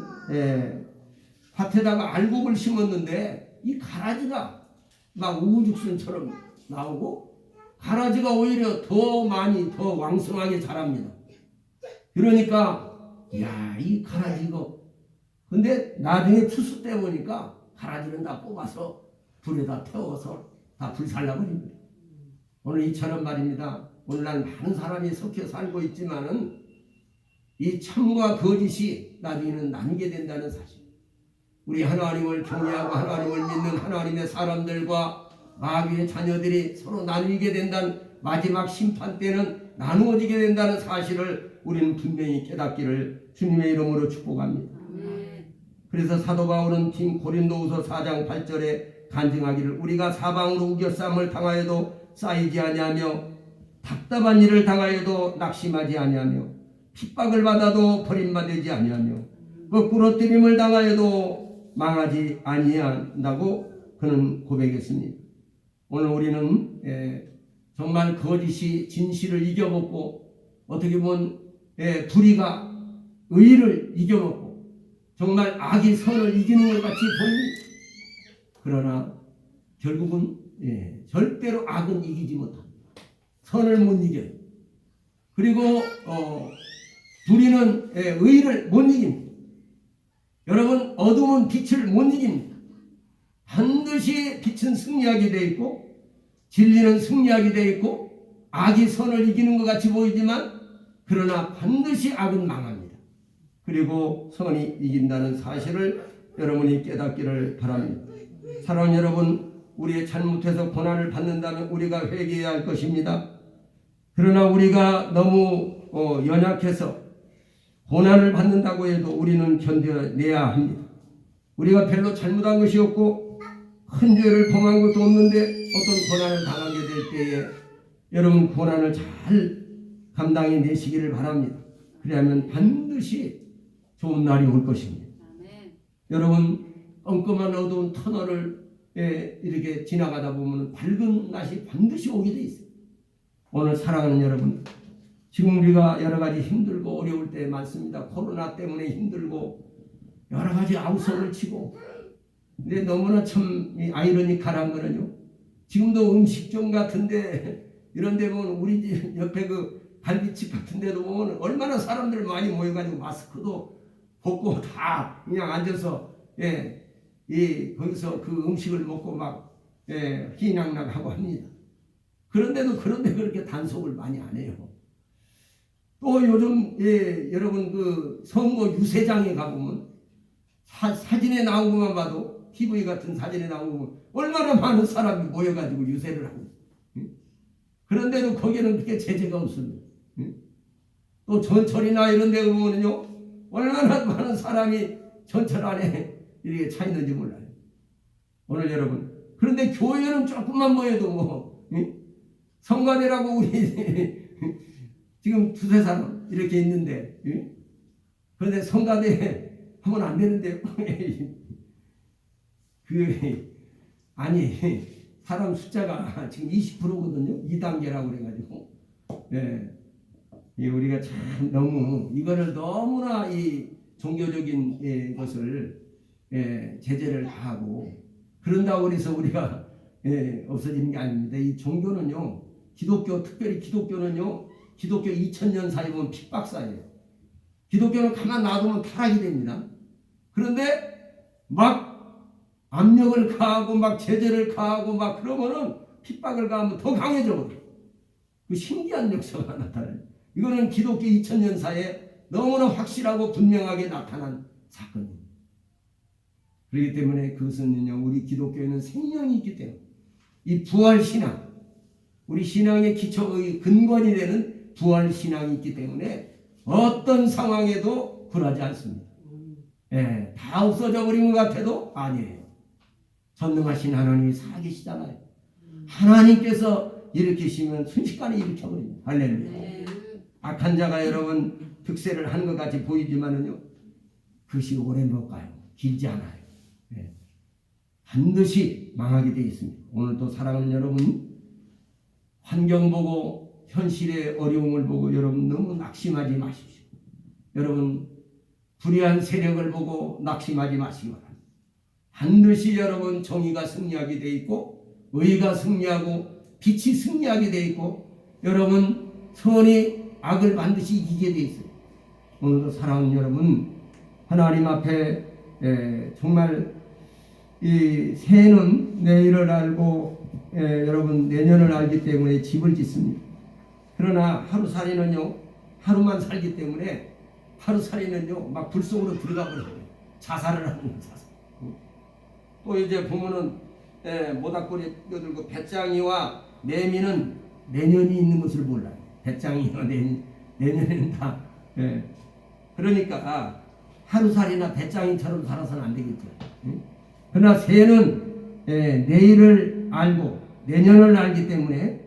밭에다가 알곡을 심었는데 이 가라지가 막 우후죽순처럼 나오고 가라지가 오히려 더 많이 더 왕성하게 자랍니다. 그러니까 이 가라지 이거 근데 나중에 추수 때 보니까 가라지는 다 뽑아서 불에다 태워서 다 불살라버립니다. 오늘 이처럼 말입니다. 오늘날 많은 사람이 섞여 살고 있지만은 이 참과 거짓이 나중에는 나뉘게 된다는 사실. 우리 하나님을 경외하고 하나님을 믿는 하나님의 사람들과 마귀의 자녀들이 서로 나뉘게 된다는 마지막 심판 때는 나누어지게 된다는 사실을 우리는 분명히 깨닫기를 주님의 이름으로 축복합니다. 그래서 사도 바울은 고린도후서 4장 8절에 간증하기를 우리가 사방으로 우겨쌈을 당하여도 쌓이지 아니하며 답답한 일을 당하여도 낙심하지 아니하며 핍박을 받아도 버림받지 아니하며 거꾸로 뜨림을 당하여도 망하지 아니한다고 그는 고백했습니다. 오늘 우리는 정말 거짓이 진실을 이겨먹고 어떻게 보면 불의가 의를 이겨먹고 정말 악이 선을 이기는 것 같이 보입니다. 그러나 결국은 절대로 악은 이기지 못합니다. 선을 못 이겨요. 그리고 불의는 의를 못 이깁니다. 여러분, 어둠은 빛을 못 이깁니다. 반드시 빛은 승리하게 되어 있고 진리는 승리하게 되어 있고 악이 선을 이기는 것 같이 보이지만 그러나 반드시 악은 망합니다. 그리고 선이 이긴다는 사실을 여러분이 깨닫기를 바랍니다. 사랑하는 여러분, 우리의 잘못해서 고난을 받는다면 우리가 회개해야 할 것입니다. 그러나 우리가 너무 연약해서 고난을 받는다고 해도 우리는 견뎌내야 합니다. 우리가 별로 잘못한 것이 없고 큰 죄를 범한 것도 없는데 어떤 고난을 당하게 될 때에 여러분 고난을 잘 감당해 내시기를 바랍니다. 그래야면 반드시 좋은 날이 올 것입니다. 여러분, 엉끔한 어두운 터널을 이렇게 지나가다 보면 밝은 날이 반드시 오게 돼 있어요. 오늘 사랑하는 여러분, 지금 우리가 여러 가지 힘들고 어려울 때 많습니다. 코로나 때문에 힘들고 여러 가지 아우성을 치고. 근데 너무나 참 아이러니컬한 거는요. 지금도 음식점 같은데 이런 데 보면 우리 집 옆에 그 갈비집 같은 데도 보면 얼마나 사람들 많이 모여가지고 마스크도 벗고 다 그냥 앉아서 거기서 그 음식을 먹고 막 희낙낙하고 합니다. 그런데도 그런데 그렇게 단속을 많이 안 해요. 또 요즘 여러분 그 선거 유세장에 가보면 사진에 나온 것만 봐도 TV 같은 사진에 나온 거 보면 얼마나 많은 사람이 모여가지고 유세를 하고 있어요. 그런데도 거기는 그렇게 제재가 없습니다. 또 전철이나 이런 데 보면요 얼마나 많은 사람이 전철 안에 이렇게 차 있는지 몰라요. 오늘 여러분 그런데 교회는 조금만 모여도 뭐 성가대라고 우리 지금 두세 사람 이렇게 있는데 그런데 성가대 하면 안 되는데 아니 사람 숫자가 지금 20%거든요. 2단계라고 그래가지고 우리가 참 너무 이거를 너무나 이 종교적인 것을 제재를 다 하고 그런다고 해서 우리가 없어지는 게 아닙니다. 이 종교는요 기독교 특별히 기독교는요 기독교 2000년 사이 보면 핍박사예요. 기독교는 가만 놔두면 타락이 됩니다. 그런데 막 압력을 가하고 막 제재를 가하고 막 그러면은 핍박을 가하면 더 강해져 버려요. 그 신기한 역사가 나타나요. 이거는 기독교 2000년 사이에 너무나 확실하고 분명하게 나타난 사건입니다. 그렇기 때문에 그것은요 우리 기독교에는 생명이 있기 때문에 이 부활신앙 우리 신앙의 기초의 근본이 되는 부활신앙이 있기 때문에 어떤 상황에도 굴하지 않습니다. 다 없어져 버린 것 같아도 아니에요. 전능하신 하나님이 살아계시잖아요. 하나님께서 일으키시면 순식간에 일으켜버립니다. 할렐루야. 악한 자가 여러분 득세를 하는 것 같이 보이지만은요 그것이 오래 못 가요. 길지 않아요. 반드시 망하게 되어 있습니다. 오늘도 사랑하는 여러분 환경 보고 현실의 어려움을 보고 여러분 너무 낙심하지 마십시오. 여러분 불의한 세력을 보고 낙심하지 마시기 바랍니다. 반드시 여러분 정의가 승리하게 되어 있고 의가 승리하고 빛이 승리하게 되어 있고 여러분 선이 악을 반드시 이기게 되어 있어요. 오늘도 사랑하는 여러분 하나님 앞에 정말 이 새해는 내일을 알고 여러분 내년을 알기 때문에 집을 짓습니다. 그러나 하루살이는요 하루만 살기 때문에 하루살이는요 막 불 속으로 들어가 버려요. 자살을 하는 거예요. 자살. 또 이제 보면은 모닥불에 뛰어들고 배짱이와 매미는 내년이 있는 것을 몰라요. 배짱이와 내년에는 다 그러니까 하루살이나 배짱이처럼 살아서는 안 되겠죠. 그러나 새는 내일을 알고 내년을 알기 때문에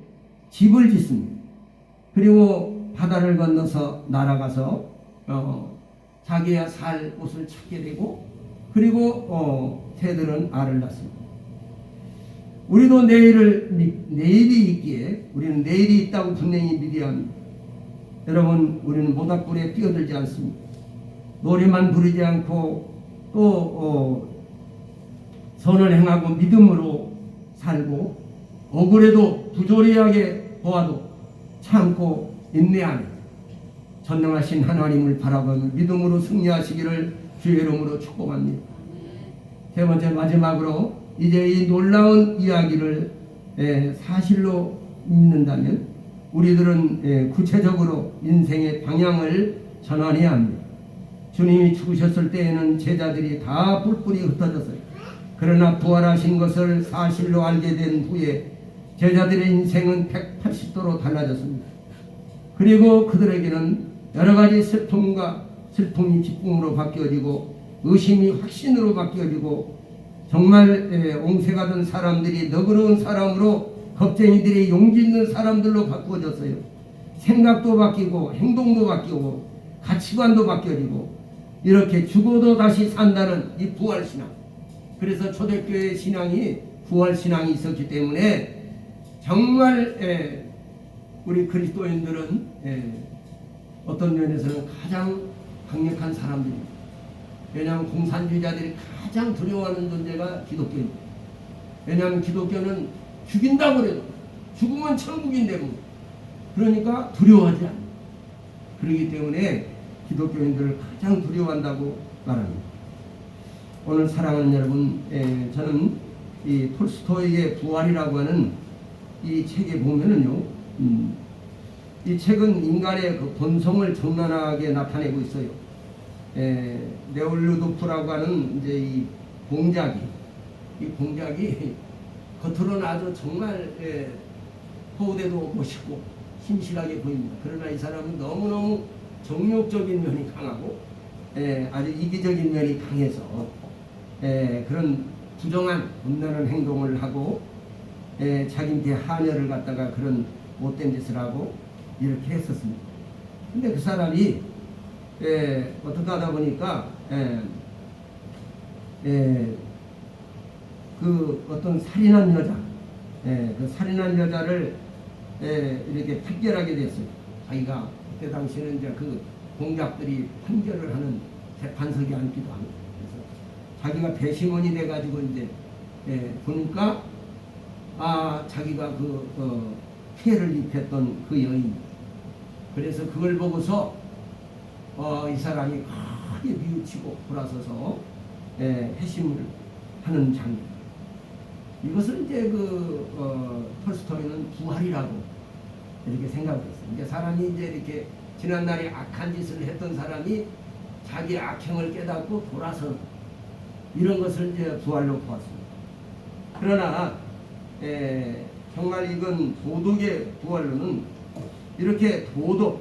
집을 짓습니다. 그리고 바다를 건너서 날아가서 자기야 살 곳을 찾게 되고 그리고 새들은 알을 낳습니다. 우리도 내일이 있기에 우리는 내일이 있다고 분명히 믿어야 합니다. 여러분 우리는 모닥불에 뛰어들지 않습니다. 노래만 부르지 않고 또 선을 행하고 믿음으로 살고 억울해도 부조리하게 보아도 참고 인내하며 전능하신 하나님을 바라보며 믿음으로 승리하시기를 주의 이름으로 축복합니다. 세 번째 마지막으로 이제 이 놀라운 이야기를 사실로 믿는다면 우리들은 구체적으로 인생의 방향을 전환해야 합니다. 주님이 죽으셨을 때에는 제자들이 다 뿔뿔이 흩어졌어요. 그러나 부활하신 것을 사실로 알게 된 후에 제자들의 인생은 180도로 달라졌습니다. 그리고 그들에게는 여러 가지 슬픔이 기쁨으로 바뀌어지고 의심이 확신으로 바뀌어지고 정말 옹세가 된 사람들이 너그러운 사람으로 겁쟁이들이 용기 있는 사람들로 바꾸어졌어요. 생각도 바뀌고 행동도 바뀌고 가치관도 바뀌어지고 이렇게 죽어도 다시 산다는 이 부활신앙. 그래서 초대교회 신앙이 부활신앙이 있었기 때문에 정말 우리 그리스도인들은 어떤 면에서는 가장 강력한 사람들입니다. 왜냐하면 공산주의자들이 가장 두려워하는 존재가 기독교입니다. 왜냐하면 기독교는 죽인다고 그래도 죽으면 천국인데 그러니까 두려워하지 않아요. 그렇기 때문에 기독교인들을 가장 두려워한다고 말합니다. 오늘 사랑하는 여러분, 저는 이 톨스토이의 부활이라고 하는 이 책에 보면은요, 이 책은 인간의 그 본성을 적나라하게 나타내고 있어요. 네올루도프라고 하는 이제 이 공작이 겉으로는 아주 정말 호되도 멋있고 신실하게 보입니다. 그러나 이 사람은 너무너무 정욕적인 면이 강하고 아주 이기적인 면이 강해서 그런 부정한 음란한 행동을 하고 자기한테 한여를 갖다가 그런 못된 짓을 하고 이렇게 했었습니다. 근데 그 사람이 어떻게 하다 보니까 그 어떤 살인한 여자, 그 살인한 여자를 이렇게 판결하게 됐어요. 자기가 그때 당시에는 이제 그 공작들이 판결을 하는 재판석에 앉기도 합니다. 그래서 자기가 배심원이 돼가지고 이제 보니까 자기가 피해를 입혔던 그 여인. 그래서 그걸 보고서 이 사람이 크게 뉘우치고 돌아서서 회심을 하는 장면. 이것을 이제 톨스토이는 부활이라고 이렇게 생각을 했어요. 이제 사람이 이제 이렇게 지난날에 악한 짓을 했던 사람이 자기 악행을 깨닫고 돌아서는 이런 것을 이제 부활로 보았습니다. 그러나 정말 이건 도덕의 부활로는 이렇게 도덕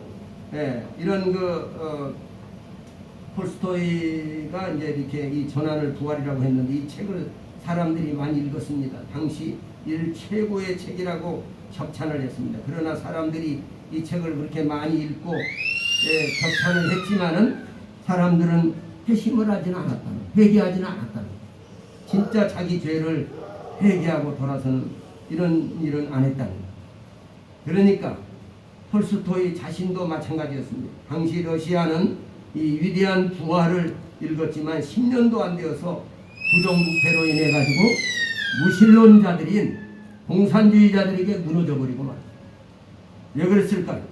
이런 톨스토이가 이제 이렇게 이 전환을 부활이라고 했는데 이 책을 사람들이 많이 읽었습니다. 당시 최고의 책이라고 협찬을 했습니다. 그러나 사람들이 이 책을 그렇게 많이 읽고 협찬을 했지만은 사람들은 회심을 하지는 않았다는, 회개하지는 않았다는, 진짜 자기 죄를 회개하고 돌아서는 이런 일은 안 했다는. 그러니까 톨스토이 자신도 마찬가지였습니다. 당시 러시아는 이 위대한 부활을 읽었지만 10년도 안 되어서 부정부패로 인해 가지고 무신론자들인 공산주의자들에게 무너져 버리고 말이야. 왜 그랬을까요?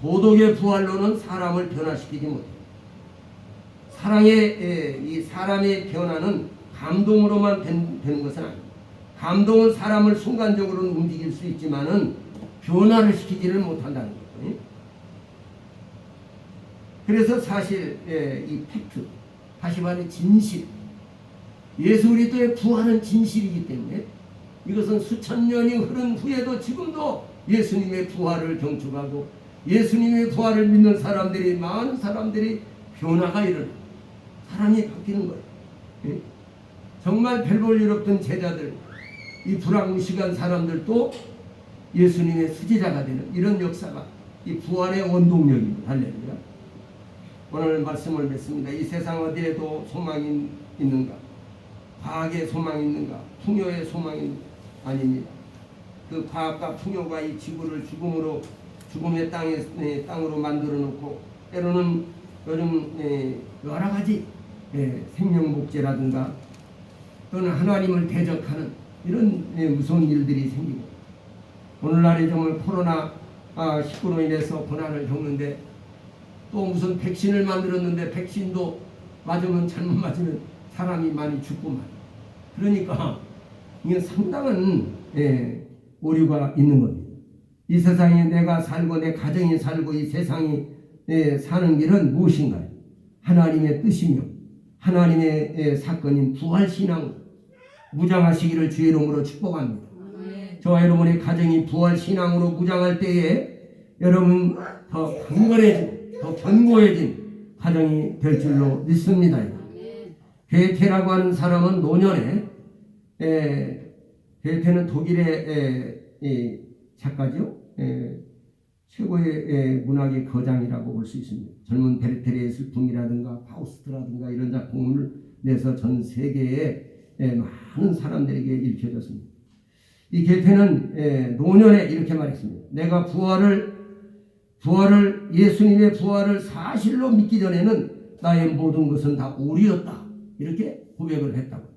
도덕의 부활로는 사람을 변화시키지 못해. 이 사람의 변화는 감동으로만 되는 것은 아닙니다. 감동은 사람을 순간적으로는 움직일 수 있지만은 변화를 시키지는 못한다는 거예요. 그래서 사실 이 팩트, 다시 말해 진실, 예수 그리스도의 부활은 진실이기 때문에 이것은 수천 년이 흐른 후에도 지금도 예수님의 부활을 경축하고 예수님의 부활을 믿는 사람들이, 많은 사람들이 변화가 일어나 사람이 바뀌는 거예요. 정말 별 볼 일 없던 제자들, 이 불황무식한 사람들도 예수님의 수제자가 되는 이런 역사가 이 부활의 원동력입니다. 할렐루야. 오늘 말씀을 맺습니다. 이 세상 어디에도 소망이 있는가? 과학에 소망이 있는가? 풍요에 소망이 아닙니다. 그 과학과 풍요가 이 지구를 죽음의 땅으로 만들어 놓고 때로는 요즘 여러 가지 생명복제라든가 또는 하나님을 대적하는 이런 무서운 일들이 생기고 오늘날에 정말 코로나 19로 인해서 고난을 겪는데 또 무슨 백신을 만들었는데 백신도 맞으면 잘못 맞으면 사람이 많이 죽고만. 그러니까 이게 상당한 오류가 있는 겁니다. 이 세상에 내가 살고 내 가정이 살고 이 세상이 사는 길은 무엇인가요? 하나님의 뜻이며 하나님의 사건인 부활신앙 무장하시기를 주의 이름으로 축복합니다. 저와 여러분의 가정이 부활신앙으로 무장할 때에 여러분 더 강건해진, 더 견고해진 가정이 될 줄로 믿습니다. 괴테라고 하는 사람은 노년에 괴테는 독일의 작가죠. 최고의 문학의 거장이라고 볼 수 있습니다. 젊은 베르테르의 슬픔이라든가 파우스트라든가 이런 작품을 내서 전 세계에 많은 사람들에게 읽혀졌습니다. 이 괴테는 노년에 이렇게 말했습니다. 내가 부활을 예수님의 부활을 사실로 믿기 전에는 나의 모든 것은 다 오리였다. 이렇게 고백을 했다고.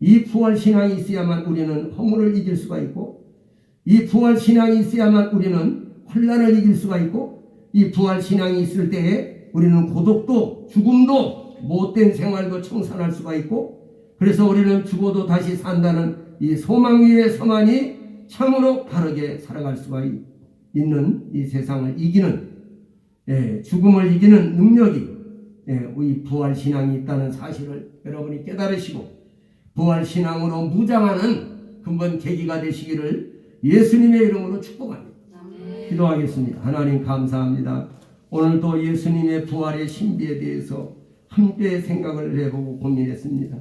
이 부활 신앙이 있어야만 우리는 허물을 이길 수가 있고, 이 부활 신앙이 있어야만 우리는 환난을 이길 수가 있고, 이 부활 신앙이 있을 때에 우리는 고독도 죽음도 못된 생활도 청산할 수가 있고, 그래서 우리는 죽어도 다시 산다는 이 소망 위에 서만이 참으로 바르게 살아갈 수가 있는 이 세상을 이기는, 죽음을 이기는 능력이 우리 부활 신앙이 있다는 사실을 여러분이 깨달으시고, 부활 신앙으로 무장하는 근본 계기가 되시기를 예수님의 이름으로 축복합니다. 기도하겠습니다. 하나님 감사합니다. 오늘도 예수님의 부활의 신비에 대해서 함께 생각을 해보고 고민했습니다.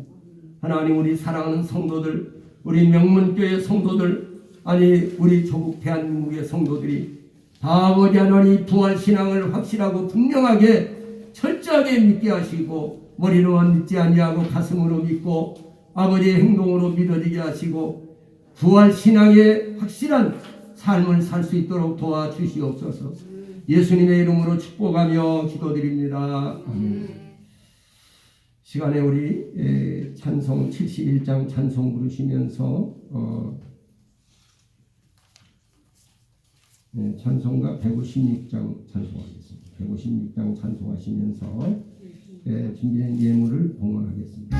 하나님, 우리 사랑하는 성도들, 우리 명문교회 성도들, 아니 우리 조국 대한민국의 성도들이 다 아버지 하나님 부활 신앙을 확실하고 분명하게 철저하게 믿게 하시고, 머리로만 믿지 아니하고 가슴으로 믿고 아버지의 행동으로 믿어지게 하시고 부활 신앙의 확실한 삶을 살 수 있도록 도와주시옵소서. 예수님의 이름으로 축복하며 기도드립니다. 아멘. 시간에 우리 찬송 71장 찬송 부르시면서 찬송가 156장 찬송하겠습니다. 156장 찬송하시면서 준비된 예물을 봉헌하겠습니다.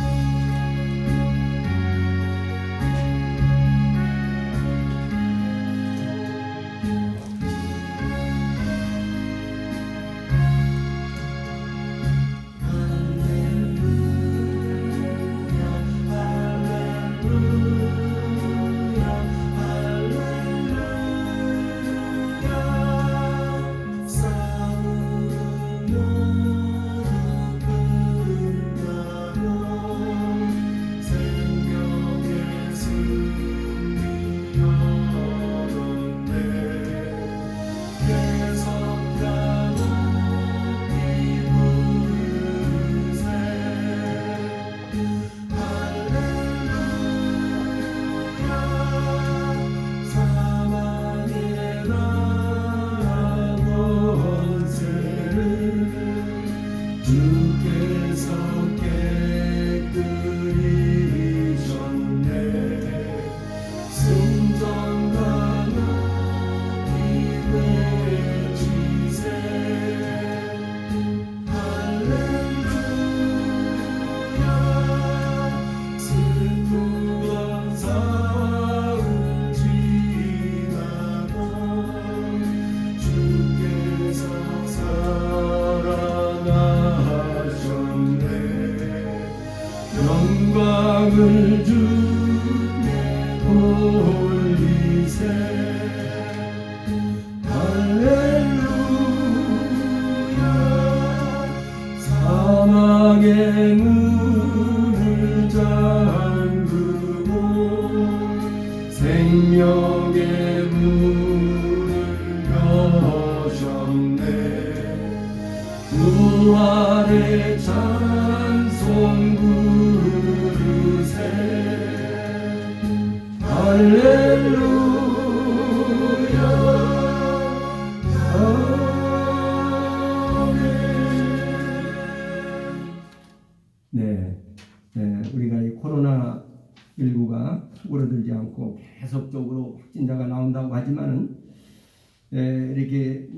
영광을 주께 돌리세. 할렐루야. 사망의 문을 잠그고 생명의 문을 여셨네. 부활의 찬송 부르세. 할렐루야. 아멘. 우리가 이 코로나19가 오그라들지 않고 계속적으로 확진자가 나온다고 하지만은 이렇게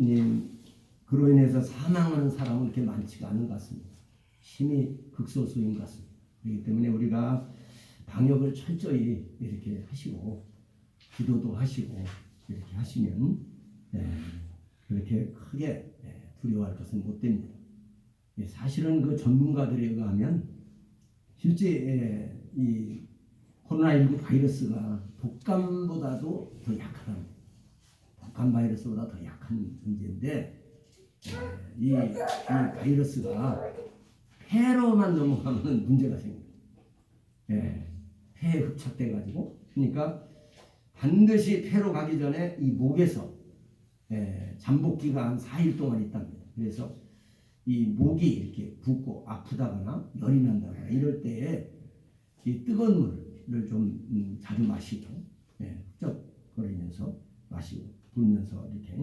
그로 인해서 사망하는 사람은 그렇게 많지가 않은 것 같습니다. 힘이 극소수인 것 같습니다. 그렇기 때문에 우리가 방역을 철저히 이렇게 하시고 기도도 하시고 이렇게 하시면 그렇게 크게 두려워할 것은 못 됩니다. 사실은 그 전문가들에 의하면 실제 이 코로나19 바이러스가 독감보다도 더 약하답니다. 독감 바이러스보다 더 약한 존재인데 이 바이러스가 폐로만 넘어가면 문제가 생깁니다. 폐에 흡착돼 가지고, 그러니까 반드시 폐로 가기 전에 이 목에서 잠복기가 한 4일 동안 있답니다. 그래서 이 목이 이렇게 붓고 아프다거나 열이 난다거나 이럴 때에 이 뜨거운 물을 좀 자주 마시고 흡적거리면서 마시고 불면서 이렇게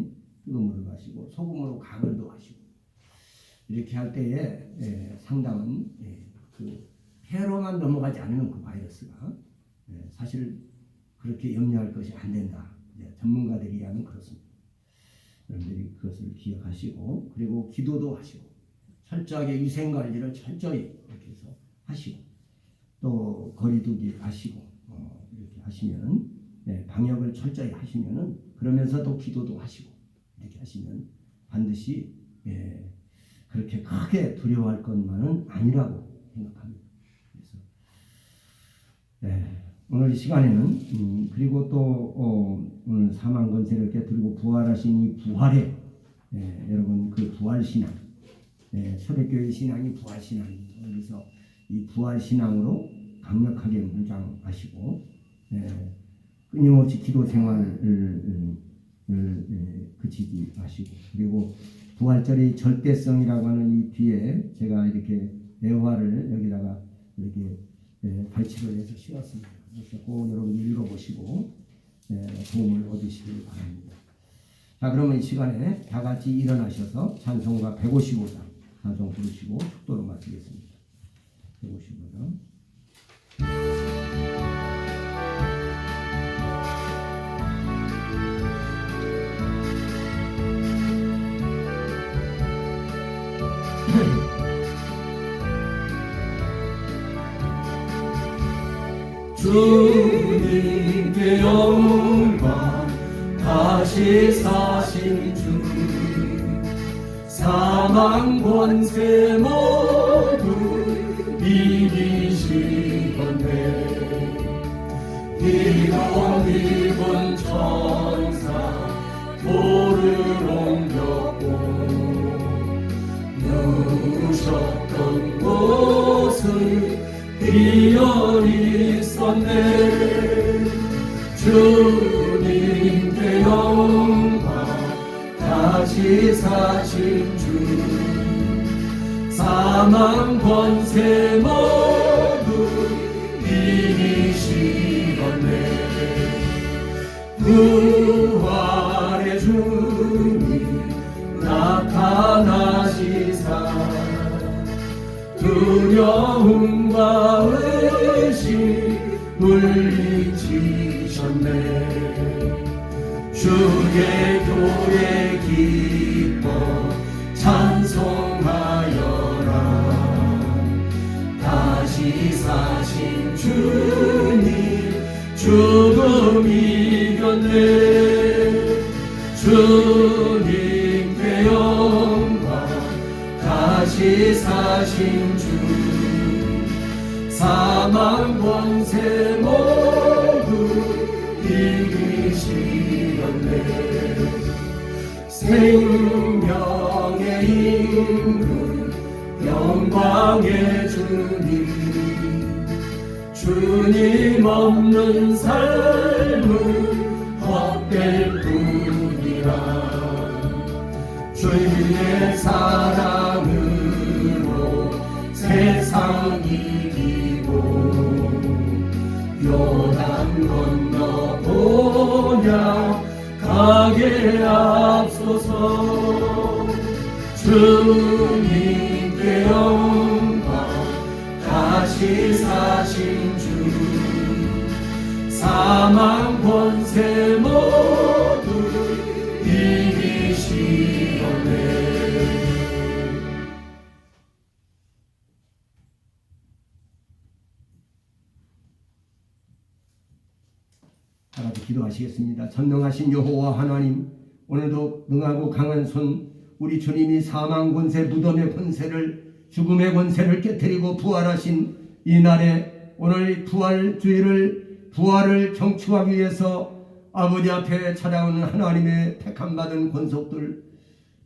기도물을 마시고 소금으로 가글도 하시고 이렇게 할 때에 상당한 그 폐로만 넘어가지 않는 그 바이러스가 사실 그렇게 염려할 것이 안 된다. 전문가들이 하는 그렇습니다. 여러분들이 그것을 기억하시고 그리고 기도도 하시고 철저하게 위생관리를 철저히 이렇게 해서 하시고 또 거리두기 하시고 이렇게 하시면 방역을 철저히 하시면은 그러면서도 기도도 하시고 이렇게 하시면 반드시 그렇게 크게 두려워할 것만은 아니라고 생각합니다. 그래서 오늘 이 시간에는 그리고 또 오늘 사망 권세를 깨뜨리고 부활하신 이 부활에 여러분 그 부활 신앙 초대교회 신앙이 부활 신앙입니다. 그래서 이 부활 신앙으로 강력하게 무장하시고 끊임없이 기도 생활을 그치지 마시고 그리고 부활절의 절대성이라고 하는 이 뒤에 제가 이렇게 애화를 여기다가 이렇게 발치를 해서 씌웠습니다. 그래서 꼭 여러분이 읽어보시고 도움을 얻으시길 바랍니다. 자, 그러면 이 시간에 다 같이 일어나셔서 찬송가 155장 찬송 부르시고 축도로 마치겠습니다. 155장. 주님께 영광 다시 사신 주 사망 권세 모두 이기시건대 이런 입은 천사 돌을 옮겼고 누우셨던 곳을 비어 있었네 주님께 영광 다시 사신 주 사망 권세 모두 이기시었네 부활의 주님 나타나시사 두려움과 의심 물리치셨네 주의 교회 기뻐 찬송하여라 다시 사신 주님 죽음 이겼네 주님께 영광 다시 사신 주 사망 권세 모두 이기시었네 생명의 임금 영광의 주님 주님 없는 삶은 헛될 뿐이라 주님의 사랑으로 세상 이기고 요단 건너 보냐 가게 앞서서 주님께 영광 다시 사신 주 사망 권세 모두 이기시었네 다 같이 기도하시겠습니다. 전능하신 여호와 하나님 오늘도 능하고 강한 손 우리 주님이 사망 권세 무덤의 권세를 죽음의 권세를 깨뜨리고 부활하신 이 날에 오늘 부활을 경축하기 위해서 아버지 앞에 찾아오는 하나님의 택함받은 권속들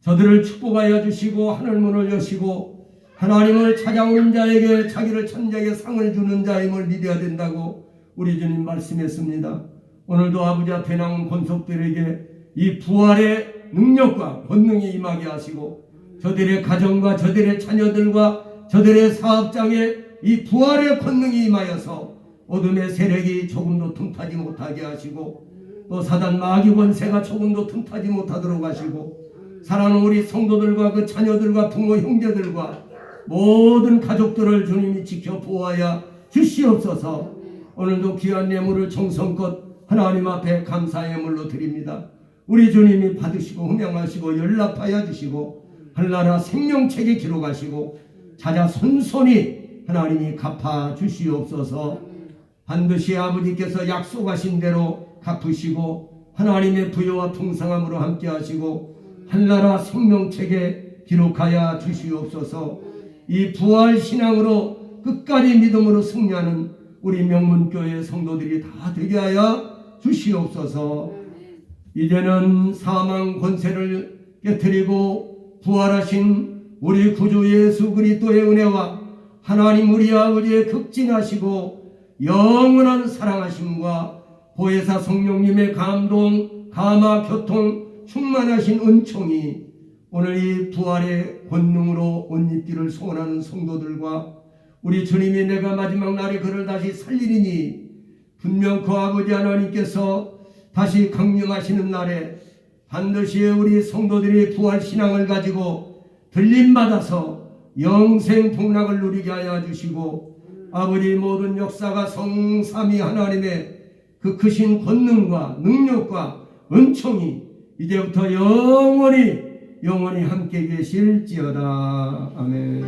저들을 축복하여 주시고 하늘문을 여시고 하나님을 찾아오는 자에게 자기를 천자에게 상을 주는 자임을 믿어야 된다고 우리 주님 말씀했습니다. 오늘도 아버지 앞에 나온 권속들에게 이 부활의 능력과 권능이 임하게 하시고 저들의 가정과 저들의 자녀들과 저들의 사업장에 이 부활의 권능이 임하여서 어둠의 세력이 조금도 틈타지 못하게 하시고 또 사단 마귀 권세가 조금도 틈타지 못하도록 하시고 사랑하는 우리 성도들과 그 자녀들과 부모 형제들과 모든 가족들을 주님이 지켜 보호하여 주시옵소서. 오늘도 귀한 예물을 정성껏 하나님 앞에 감사의 예물로 드립니다. 우리 주님이 받으시고 흥명하시고 연락하여 주시고 하늘나라 생명책에 기록하시고 자자손손이 하나님이 갚아 주시옵소서. 반드시 아버지께서 약속하신 대로 갚으시고 하나님의 부여와 풍성함으로 함께 하시고 하늘나라 생명책에 기록하여 주시옵소서. 이 부활신앙으로 끝까지 믿음으로 승리하는 우리 명문교회 성도들이 다 되게 하여 주시옵소서. 이제는 사망 권세를 깨뜨리고 부활하신 우리 구주 예수 그리스도의 은혜와 하나님 우리 아버지의 극진하시고 영원한 사랑하심과 보혜사 성령님의 감동, 감화, 교통, 충만하신 은총이 오늘 이 부활의 권능으로 옷 입기를 소원하는 성도들과 우리 주님이 내가 마지막 날에 그를 다시 살리리니 분명 그 아버지 하나님께서 다시 강림하시는 날에 반드시 우리 성도들이 부활신앙을 가지고 들림받아서 영생 복락을 누리게 하여 주시고 아버지 모든 역사가 성삼위 하나님의 그 크신 권능과 능력과 은총이 이제부터 영원히 함께 계실지어다. 아멘.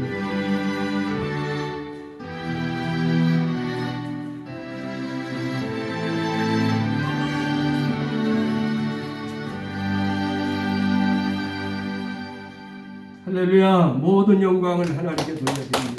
할렐루야. 모든 영광을 하나님께 돌려드립니다.